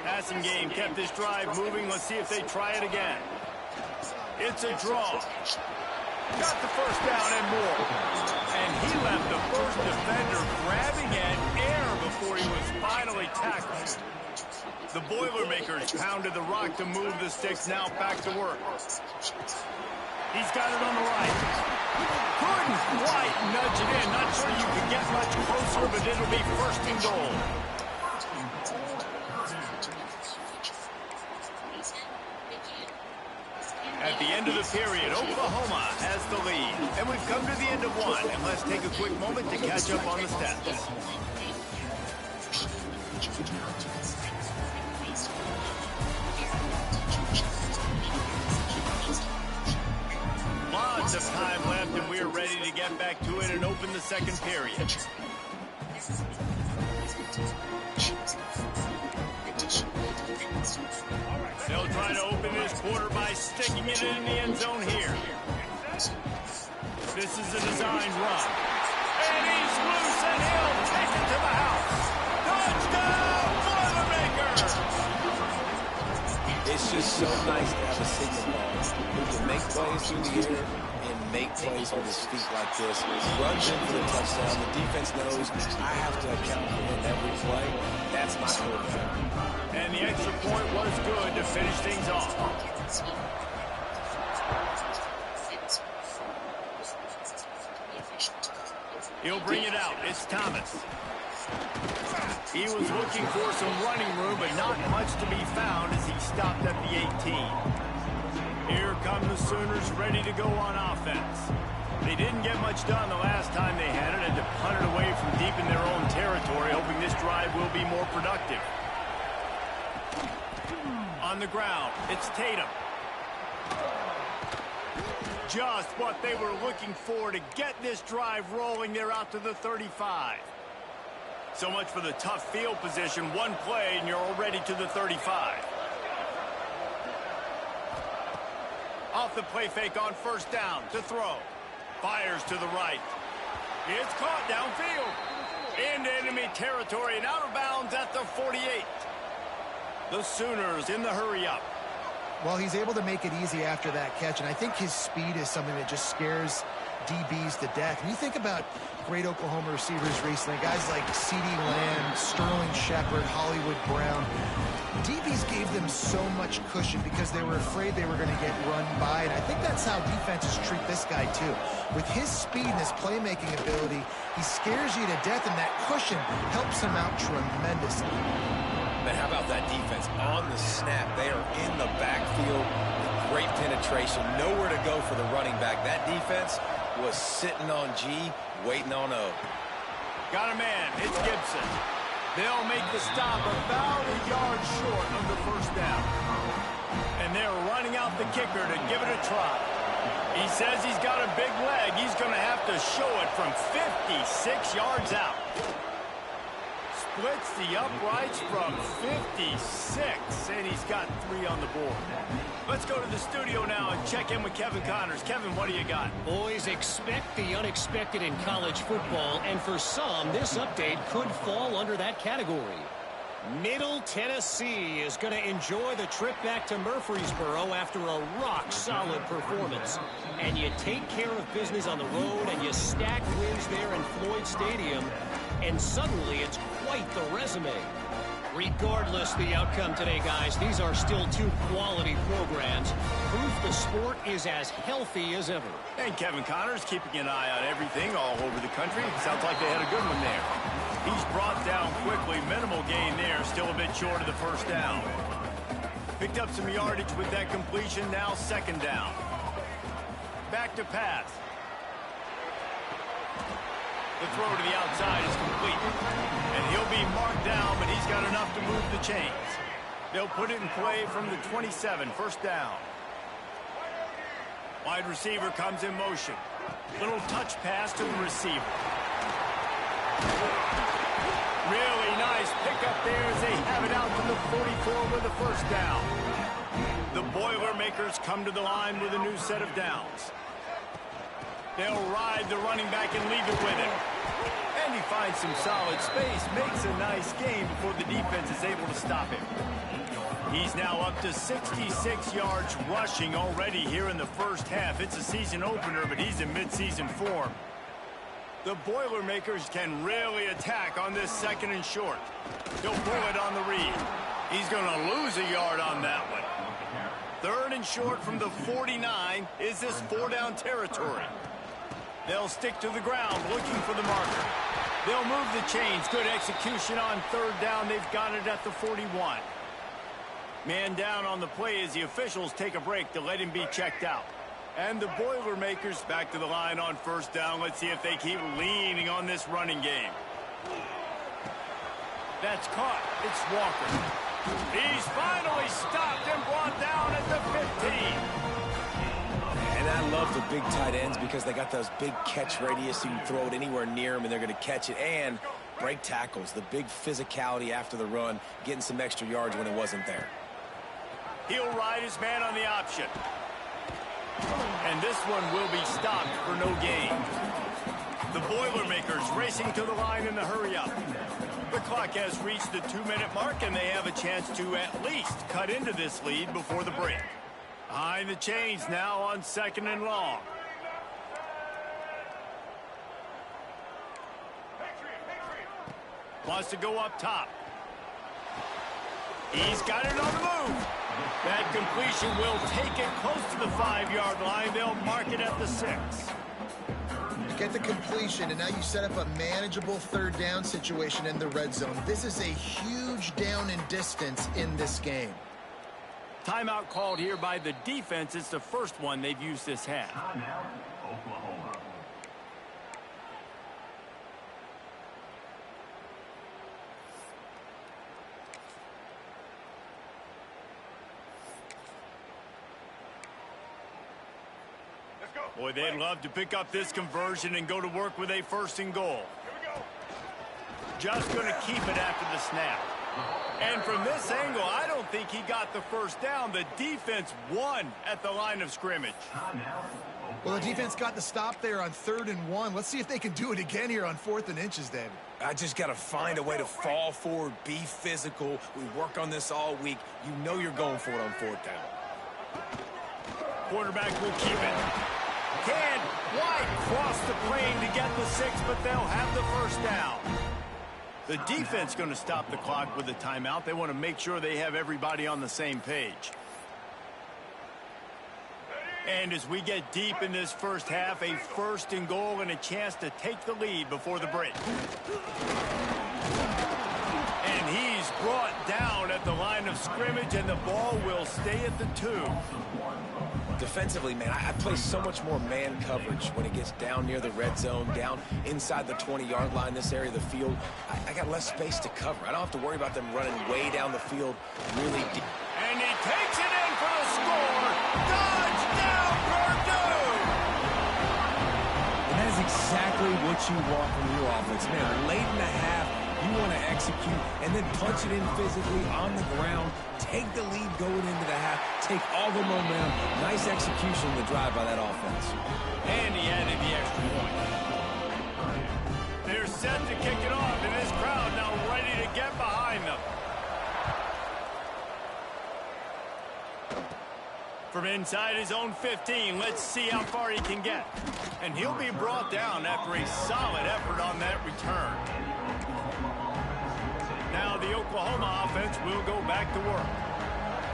Passing game kept this drive moving. Let's see if they try it again. It's a draw. Got the first down and more. And he left the first defender grabbing at air before he was finally tackled. The Boilermakers pounded the rock to move the sticks. Now back to work. He's got it on the right. Couldn't quite nudge it in. Not sure you could get much closer, but it'll be first and goal. At the end of the period, Oklahoma has the lead. And we've come to the end of one. And let's take a quick moment to catch up on the stats. Lots of time left, and we're ready to get back to it and open the second period. They'll try to open this quarter by sticking it in the end zone here. This is a designed run. And he's loose, and he'll take it to the house. Touchdown, Boilermakers! It's just so nice to have a signal ball who can make plays through the air and make plays on his feet like this. Runs in for the touchdown. The defense knows I have to account for him every play. That's my quarterback. And the extra point was good to finish things off. He'll bring it out. It's Thomas. He was looking for some running room, but not much to be found as he stopped at the 18. Here come the Sooners ready to go on offense. They didn't get much done the last time they had it, and to punt it away from deep in their own territory, hoping this drive will be more productive. On the ground, it's Tatum. Just what they were looking for to get this drive rolling. They're out to the 35. So much for the tough field position. One play, and you're already to the 35. Off the play fake on first down to throw. Fires to the right. It's caught downfield. Into enemy territory and out of bounds at the 48. The Sooners in the hurry-up. Well, he's able to make it easy after that catch, and I think his speed is something that just scares DBs to death. And you think about great Oklahoma receivers recently, guys like CeeDee Lamb, Sterling Shepard, Hollywood Brown. DBs gave them so much cushion because they were afraid they were going to get run by, and I think that's how defenses treat this guy too. With his speed and his playmaking ability, he scares you to death, and that cushion helps him out tremendously. Man, how about that defense? On the snap, they are in the backfield with great penetration. Nowhere to go for the running back. That defense was sitting on G, waiting on O. Got a man. It's Gibson. They'll make the stop about a yard short of the first down. And they're running out the kicker to give it a try. He says he's got a big leg. He's going to have to show it from 56 yards out. Splits the uprights from 56, and he's got 3 on the board. Let's go to the studio now and check in with Kevin Connors. Kevin, what do you got? Boys, expect the unexpected in college football, and for some, this update could fall under that category. Middle Tennessee is going to enjoy the trip back to Murfreesboro after a rock-solid performance. And you take care of business on the road, and you stack wins there in Floyd Stadium, and suddenly it's quite the resume. Regardless the outcome today, guys, these are still 2 quality programs. Proof the sport is as healthy as ever. And Kevin Connors keeping an eye on everything all over the country. Sounds like they had a good one there. He's brought down quickly. Minimal gain there. Still a bit short of the first down. Picked up some yardage with that completion. Now second down. Back to pass. The throw to the outside is complete. And he'll be marked down, but he's got enough to move the chains. They'll put it in play from the 27, first down. Wide receiver comes in motion. Little touch pass to the receiver. Really nice pickup there as they have it out to the 44 with the first down. The Boilermakers come to the line with a new set of downs. They'll ride the running back and leave it with him. And he finds some solid space, makes a nice gain before the defense is able to stop him. He's now up to 66 yards rushing already here in the first half. It's a season opener, but he's in midseason form. The Boilermakers can really attack on this second and short. He'll pull it on the read. He's going to lose a yard on that one. Third and short from the 49. Is this 4-down territory? They'll stick to the ground looking for the marker. They'll move the chains. Good execution on third down. They've got it at the 41. Man down on the play as the officials take a break to let him be checked out. And the Boilermakers back to the line on first down. Let's see if they keep leaning on this running game. That's caught. It's Walker. He's finally stopped and brought down at the 15. And I love the big tight ends because they got those big catch radius. You can throw it anywhere near them, and they're going to catch it. And break tackles, the big physicality after the run, getting some extra yards when it wasn't there. He'll ride his man on the option. And this one will be stopped for no gain. The Boilermakers racing to the line in the hurry-up. The clock has reached the 2-minute mark, and they have a chance to at least cut into this lead before the break. Behind the chains now on second and long. Wants to go up top. He's got it on the move. That completion will take it close to the 5-yard line. They'll mark it at the 6. get the completion, and now you set up a manageable third down situation in the red zone. This is a huge down in distance in this game. Timeout called here by the defense. It's the first one they've used this half. Timeout, Oklahoma. Boy, they'd love to pick up this conversion and go to work with a 1st and goal. Just going to keep it after the snap. And from this angle, I don't think he got the first down. The defense won at the line of scrimmage. Well, the defense got the stop there on 3rd and 1. Let's see if they can do it again here on 4th and inches, David. I just got to find a way to fall forward, be physical. We work on this all week. You know you're going for it on 4th down. Quarterback will keep it. Can White cross the plane to get the 6, but they'll have the first down. The defense going to stop the clock with a timeout. They want to make sure they have everybody on the same page. And as we get deep in this first half, a 1st and goal and a chance to take the lead before the break. And he's brought down at the line of scrimmage, and the ball will stay at the 2. Defensively, man, I play so much more man coverage when it gets down near the red zone, down inside the 20-yard line, this area of the field. I got less space to cover. I don't have to worry about them running way down the field really deep. And he takes it in for the score. Touchdown, Purdue! And that is exactly what you want from your offense. Man, late in the half, you want to execute and then punch it in physically on the ground. Take the lead going into the half. Take all the momentum. Nice execution of the drive by that offense. And he added the extra point. They're set to kick it off, and this crowd now ready to get behind them. From inside his own 15, let's see how far he can get. And he'll be brought down after a solid effort on that return. Now the Oklahoma offense will go back to work.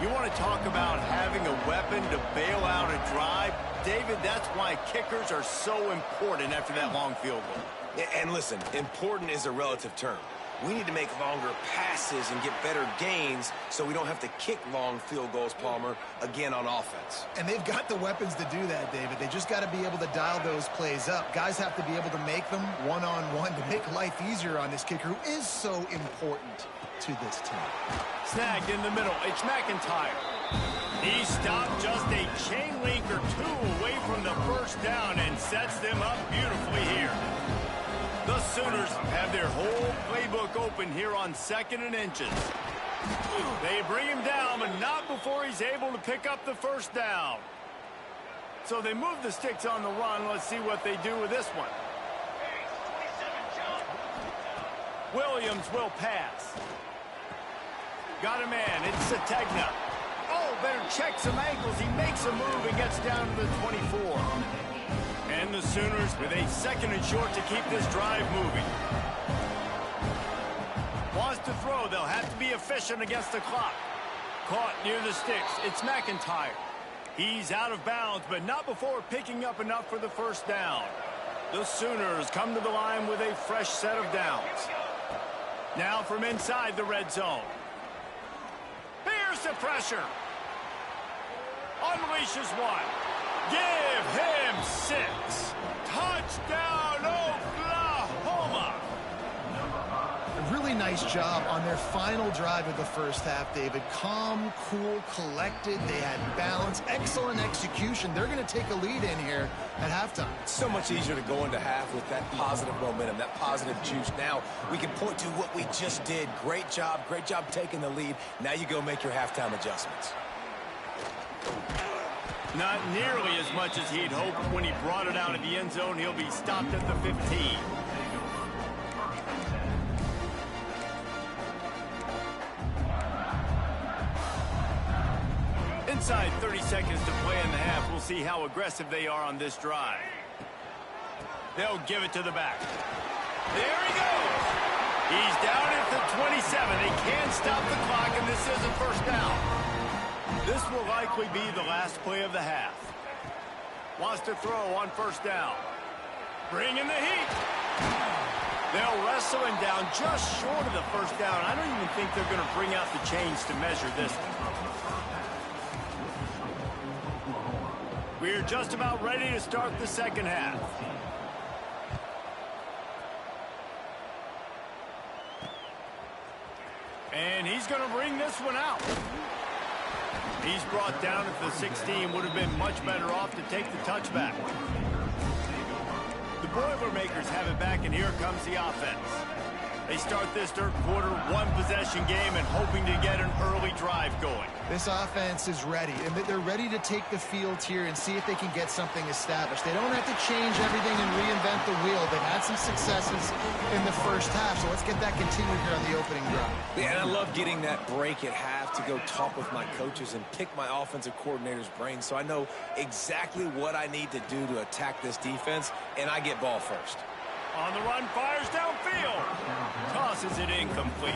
You want to talk about having a weapon to bail out a drive? David, that's why kickers are so important after that long field goal. And listen, important is a relative term. We need to make longer passes and get better gains so we don't have to kick long field goals, Palmer, again on offense. And they've got the weapons to do that, David. They just got to be able to dial those plays up. Guys have to be able to make them one-on-one to make life easier on this kicker, who is so important to this team. Snagged in the middle. It's McIntyre. He stopped just a chain link or 2 away from the first down and sets them up beautifully here. The Sooners have their whole playbook open here on 2nd and inches. They bring him down, but not before he's able to pick up the first down. So they move the sticks on the run. Let's see what they do with this one. Williams will pass. Got a man. It's Sategna. Oh, better check some ankles. He makes a move and gets down to the 24. And the Sooners with a 2nd and short to keep this drive moving. Wants to throw. They'll have to be efficient against the clock. Caught near the sticks. It's McIntyre. He's out of bounds, but not before picking up enough for the first down. The Sooners come to the line with a fresh set of downs. Now from inside the red zone. Here's the pressure. Unleashes one. Give him 6. Touchdown, Oklahoma. A really nice job on their final drive of the first half, David. Calm, cool, collected. They had balance. Excellent execution. They're going to take a lead in here at halftime. It's so much easier to go into half with that positive momentum, that positive juice. Now we can point to what we just did. Great job taking the lead. Now you go make your halftime adjustments. Not nearly as much as he'd hoped when he brought it out of the end zone. He'll be stopped at the 15. Inside 30 seconds to play in the half. We'll see how aggressive they are on this drive. They'll give it to the back. There he goes. He's down at the 27. They can't stop the clock, and this isn't first down. This will likely be the last play of the half. Wants to throw on first down. Bringing the heat. They'll wrestle him down just short of the first down. I don't even think they're going to bring out the chains to measure this one. We're just about ready to start the second half. And he's going to bring this one out. He's brought down at the 16. Would have been much better off to take the touchback. The Boilermakers have it back, and here comes the offense. They start this third quarter, one-possession game, and hoping to get an early drive going. This offense is ready, and they're ready to take the field here and see if they can get something established. They don't have to change everything and reinvent the wheel. They've had some successes in the first half, so let's get that continued here on the opening drive. Yeah, and I love getting that break at half to go talk with my coaches and pick my offensive coordinator's brain so I know exactly what I need to do to attack this defense, and I get ball first. On the run, fires downfield. Tosses it incomplete.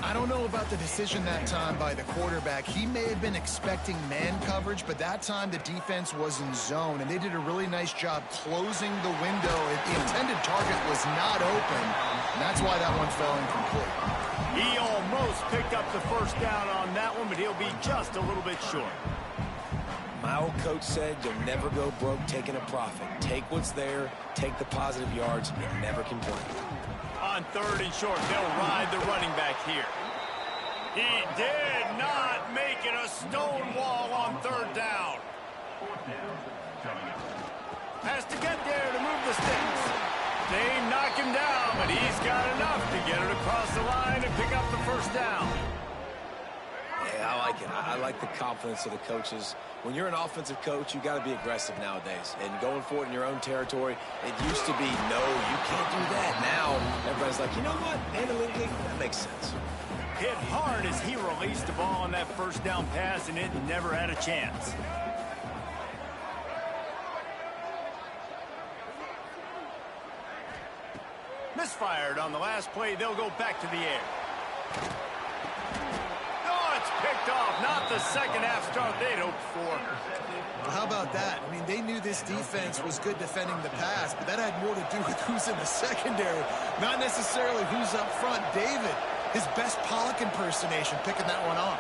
I don't know about the decision that time by the quarterback. He may have been expecting man coverage, but that time the defense was in zone, and they did a really nice job closing the window. The intended target was not open, and that's why that one fell incomplete. He almost picked up the first down on that one, but he'll be just a little bit short. My old coach said you'll never go broke taking a profit. Take what's there, take the positive yards, and never complain. On third and short, they'll ride the running back here. He did not make it a stone wall on third down. Has to get there to move the sticks. They knock him down, but he's got enough to get it across the line and pick up the first down. Yeah, I like it. I like the confidence of the coaches. When you're an offensive coach, you got to be aggressive nowadays. And going for it in your own territory, it used to be, no, you can't do that. Now, everybody's like, you know what? Analytically, that makes sense. Hit hard as he released the ball on that first down pass, and it never had a chance. Misfired on the last play. They'll go back to the air. Picked off, not the second half start they'd hoped for. Well, how about that? I mean, they knew this defense was good defending the pass, but that had more to do with who's in the secondary, not necessarily who's up front. David, his best Pollock impersonation, picking that one off.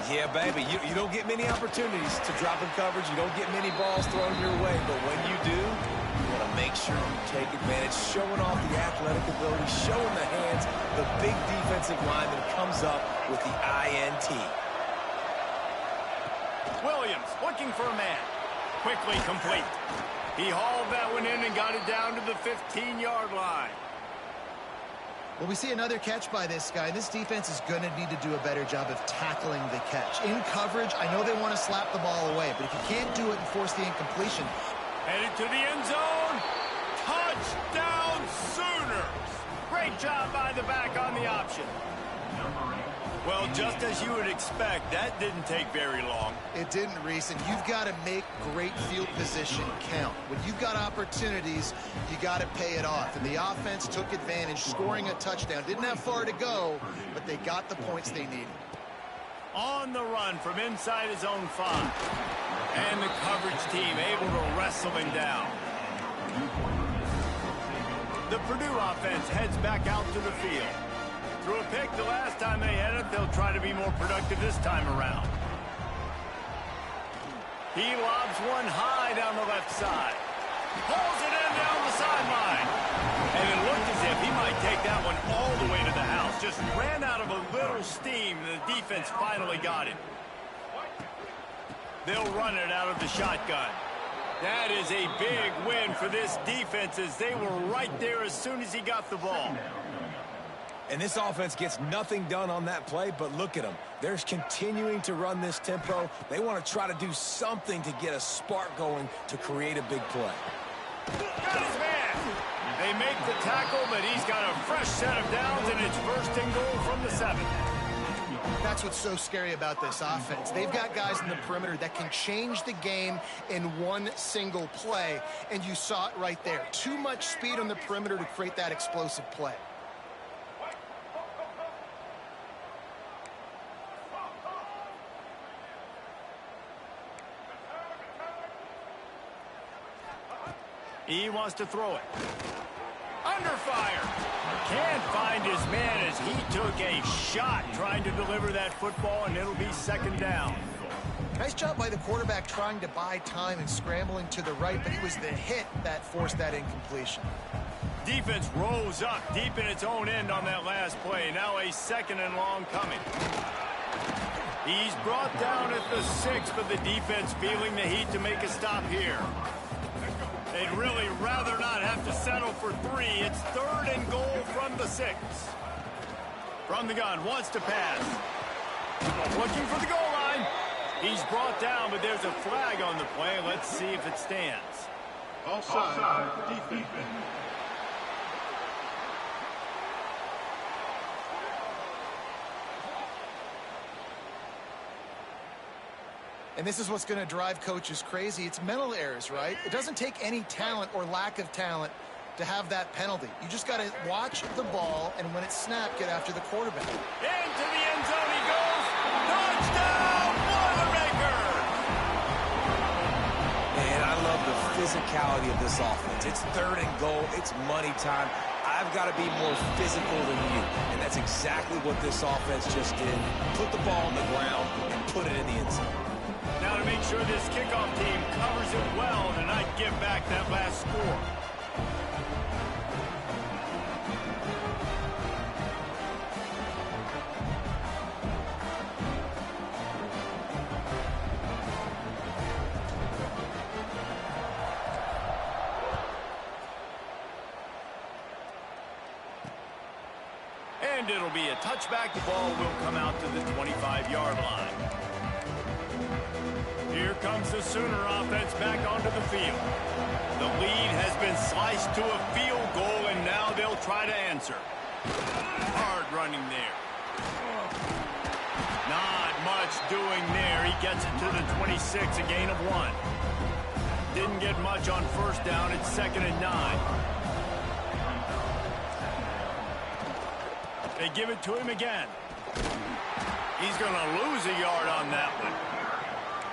Yeah, baby, you don't get many opportunities to drop in coverage. You don't get many balls thrown your way, but when you do, you want to make sure you take advantage, showing off the athletic ability, showing the hands. The big defensive lineman comes up with the INT. Williams looking for a man. Quickly complete. He hauled that one in and got it down to the 15-yard line. Well, we see another catch by this guy. This defense is going to need to do a better job of tackling the catch. In coverage, I know they want to slap the ball away, but if you can't do it and force the incompletion. Headed to the end zone. Touchdown Sooners. Great job by the back on the option. Well, just as you would expect, that didn't take very long. It didn't, Reese, and you've got to make great field position count. When you've got opportunities, you got to pay it off. And the offense took advantage, scoring a touchdown. Didn't have far to go, but they got the points they needed. On the run from inside his own 5. And the coverage team able to wrestle him down. The Purdue offense heads back out to the field. Threw a pick the last time they had it. They'll try to be more productive this time around. He lobs one high down the left side. Pulls it in down the sideline. And it looked as if he might take that one all the way to the house. Just ran out of a little steam. The defense finally got it. They'll run it out of the shotgun. That is a big win for this defense as they were right there as soon as he got the ball. And this offense gets nothing done on that play, but look at them. They're continuing to run this tempo. They want to try to do something to get a spark going to create a big play. Got his man. They make the tackle, but he's got a fresh set of downs, and it's first and goal from the 7. That's what's so scary about this offense. They've got guys in the perimeter that can change the game in one single play, and you saw it right there. Too much speed on the perimeter to create that explosive play. He wants to throw it. Under fire. Can't find his man as he took a shot trying to deliver that football, and it'll be second down. Nice job by the quarterback trying to buy time and scrambling to the right, but it was the hit that forced that incompletion. Defense rose up deep in its own end on that last play. Now a second and long coming. He's brought down at the 6, but the defense feeling the heat to make a stop here. They'd really rather not have to settle for 3. It's 3rd and goal from the 6. From the gun, wants to pass. Looking for the goal line. He's brought down, but there's a flag on the play. Let's see if it stands. Offside, defense. And this is what's going to drive coaches crazy. It's mental errors, right? It doesn't take any talent or lack of talent to have that penalty. You just got to watch the ball, and when it's snapped, get after the quarterback. Into the end zone he goes. Touchdown, Boilermaker! Man, I love the physicality of this offense. It's 3rd and goal. It's money time. I've got to be more physical than you. And that's exactly what this offense just did. Put the ball on the ground and put it in the end zone. Now to make sure this kickoff team covers it well to not give back that last score. And it'll be a touchback. The ball will come out to the 25-yard line. Here comes the Sooner offense back onto the field. The lead has been sliced to a field goal, and now they'll try to answer. Hard running there. Not much doing there. He gets it to the 26, a gain of 1. Didn't get much on first down. It's 2nd and 9. They give it to him again. He's going to lose a yard on that one.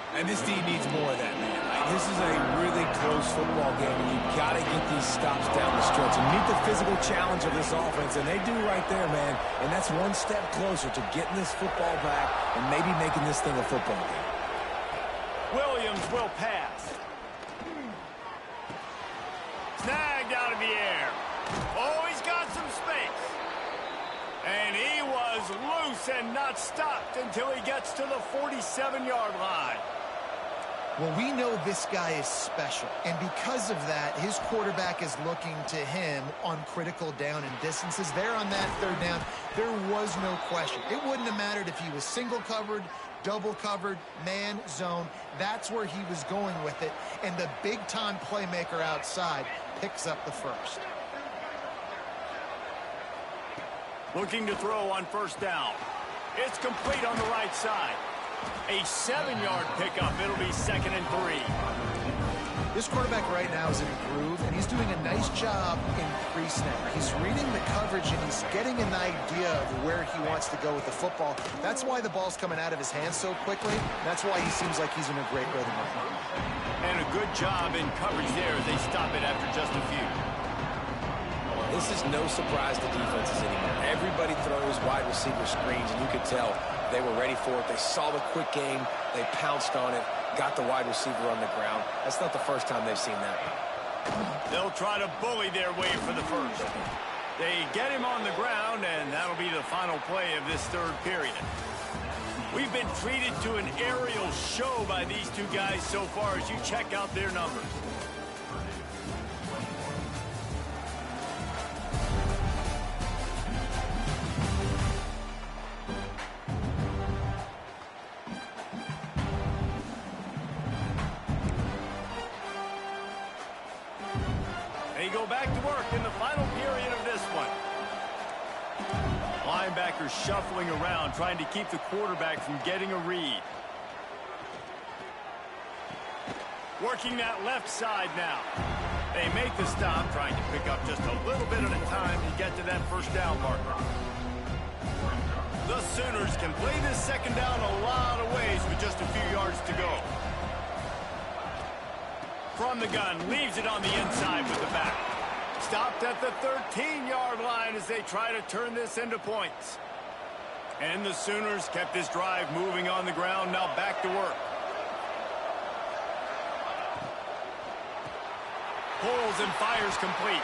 And this team needs more of that, man. This is a really close football game, and you've got to get these stops down the stretch and meet the physical challenge of this offense, and they do right there, man. And that's one step closer to getting this football back and maybe making this thing a football game. Williams will pass. Snagged out of the air. Oh, he's got some space. And he was loose and not stopped until he gets to the 47-yard line. Well, we know this guy is special, and because of that, his quarterback is looking to him on critical down and distances. There on that 3rd down, there was no question. It wouldn't have mattered if he was single covered, double covered, man, zone. That's where he was going with it, and the big-time playmaker outside picks up the first. Looking to throw on first down. It's complete on the right side. A 7-yard pickup. It'll be 2nd and 3. This quarterback right now is in a groove, and he's doing a nice job in pre-snap. He's reading the coverage, and he's getting an idea of where he wants to go with the football. That's why the ball's coming out of his hands so quickly. That's why he seems like he's in a great rhythm right now. And a good job in coverage there as they stop it after just a few. This is no surprise to defenses anymore. Everybody throws wide receiver screens, and you could tell they were ready for it. They saw the quick game. They pounced on it, got the wide receiver on the ground. That's not the first time they've seen that. They'll try to bully their way for the first. They get him on the ground, and that'll be the final play of this 3rd period. We've been treated to an aerial show by these two guys so far as you check out their numbers. They go back to work in the final period of this one. Linebackers shuffling around, trying to keep the quarterback from getting a read. Working that left side now. They make the stop, trying to pick up just a little bit at a time to get to that first down marker. The Sooners can play this 2nd down a lot of ways with just a few yards to go. from the gun, leaves it on the inside with the back. Stopped at the 13-yard line as they try to turn this into points. And the Sooners kept this drive moving on the ground, now back to work. Pulls and fires complete.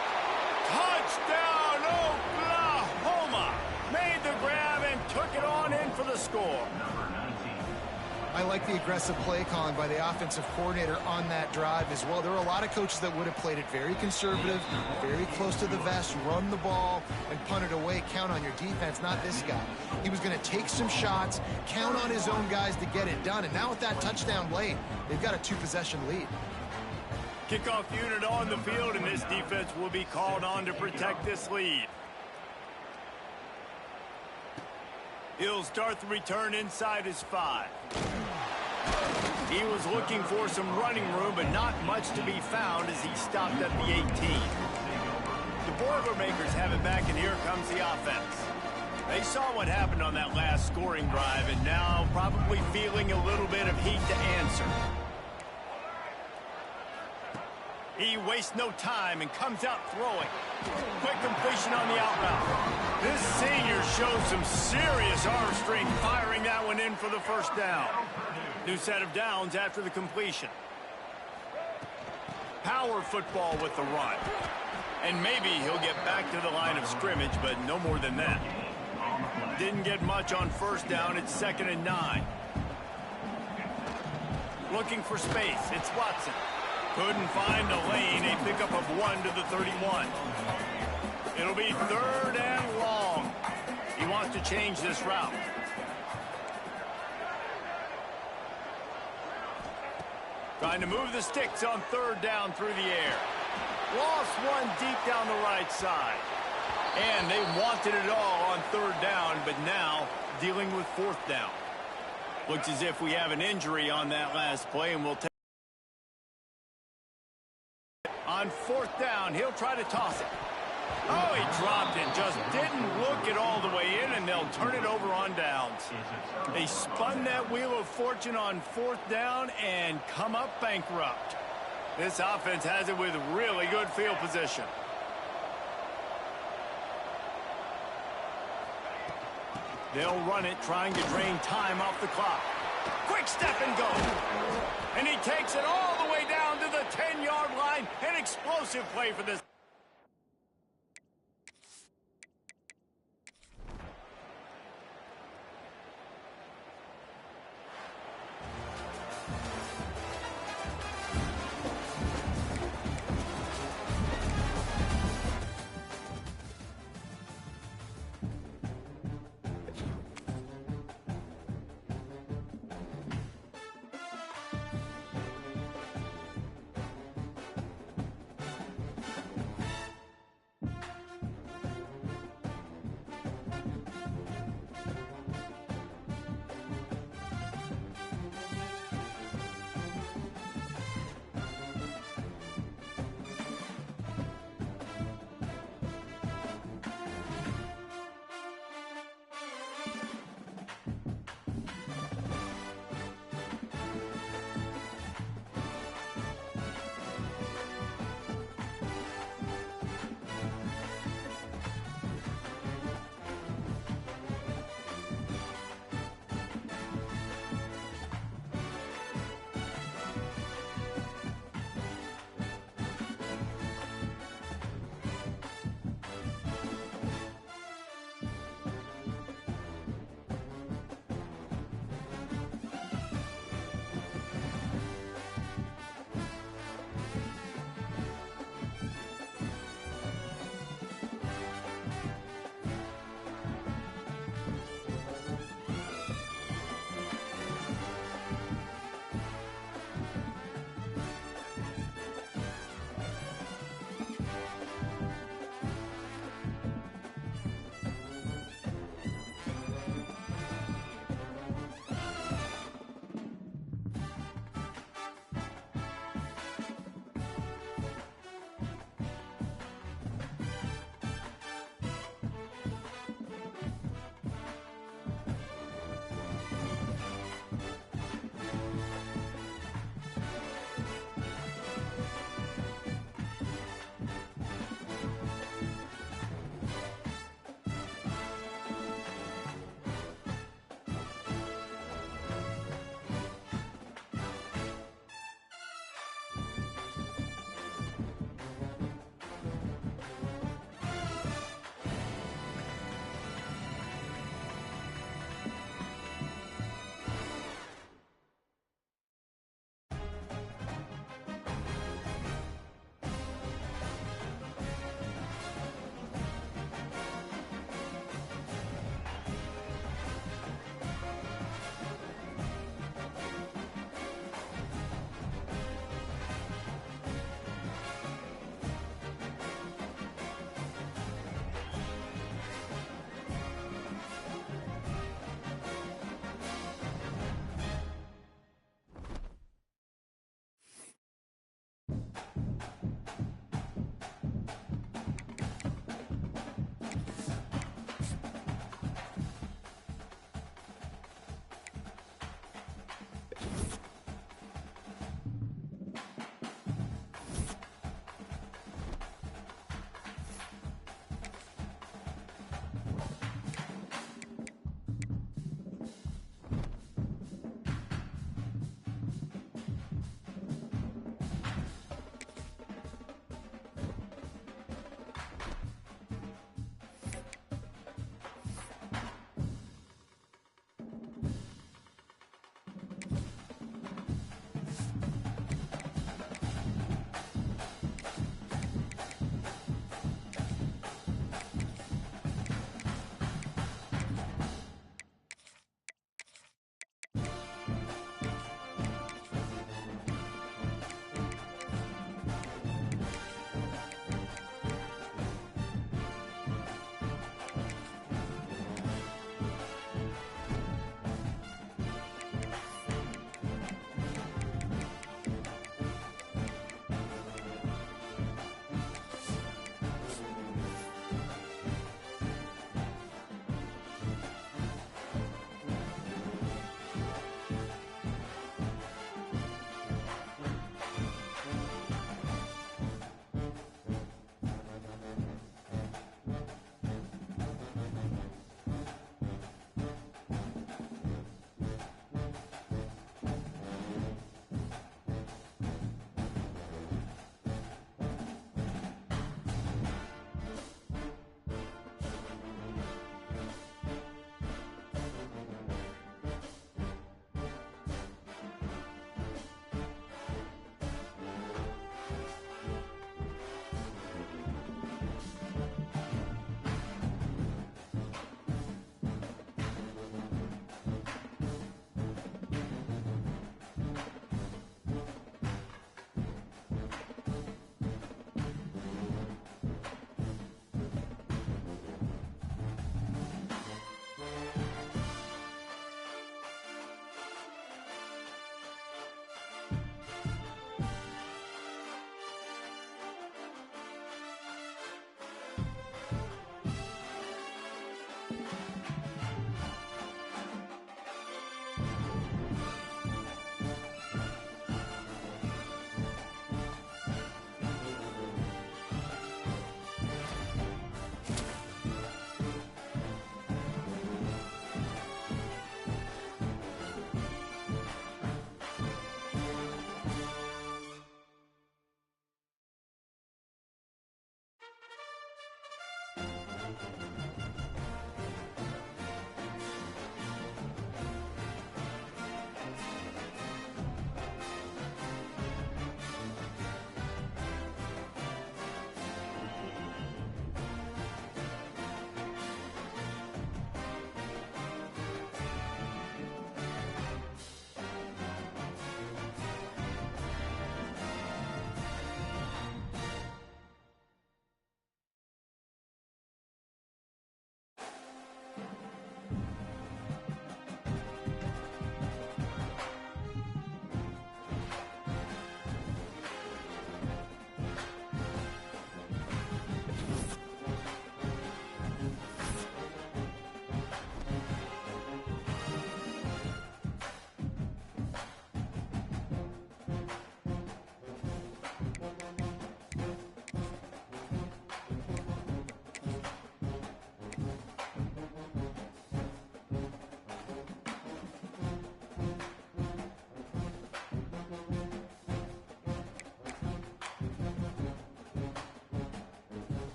Touchdown, Oklahoma! Made the grab and took it on in for the score. I like the aggressive play calling by the offensive coordinator on that drive as well. There are a lot of coaches that would have played it very conservative, very close to the vest, run the ball, and punt it away. Count on your defense, not this guy. He was going to take some shots, count on his own guys to get it done. And now with that touchdown late, they've got a 2-possession lead. Kickoff unit on the field, and this defense will be called on to protect this lead. He'll start the return inside his 5. He was looking for some running room, but not much to be found as he stopped at the 18. The Boilermakers have it back, and here comes the offense. They saw what happened on that last scoring drive, and now probably feeling a little bit of heat to answer. He wastes no time and comes out throwing. Quick completion on the out route. This senior shows some serious arm strength, firing that one in for the first down. New set of downs after the completion. Power football with the run. And maybe he'll get back to the line of scrimmage, but no more than that. Didn't get much on first down. It's 2nd and 9. Looking for space. It's Watson. Couldn't find a lane. A pickup of 1 to the 31. It'll be 3rd and long. He wants to change this route. Trying to move the sticks on 3rd down through the air. Lost one deep down the right side. And they wanted it all on 3rd down, but now dealing with 4th down. Looks as if we have an injury on that last play, and we'll take on 4th down. He'll try to toss it. Oh, he dropped it. Just didn't look it all the way in, and they'll turn it over on downs. They spun that wheel of fortune on 4th down and come up bankrupt. This offense has it with really good field position. They'll run it, trying to drain time off the clock. Quick step and go. And he takes it all the way down to the 10-yard line. An explosive play for this.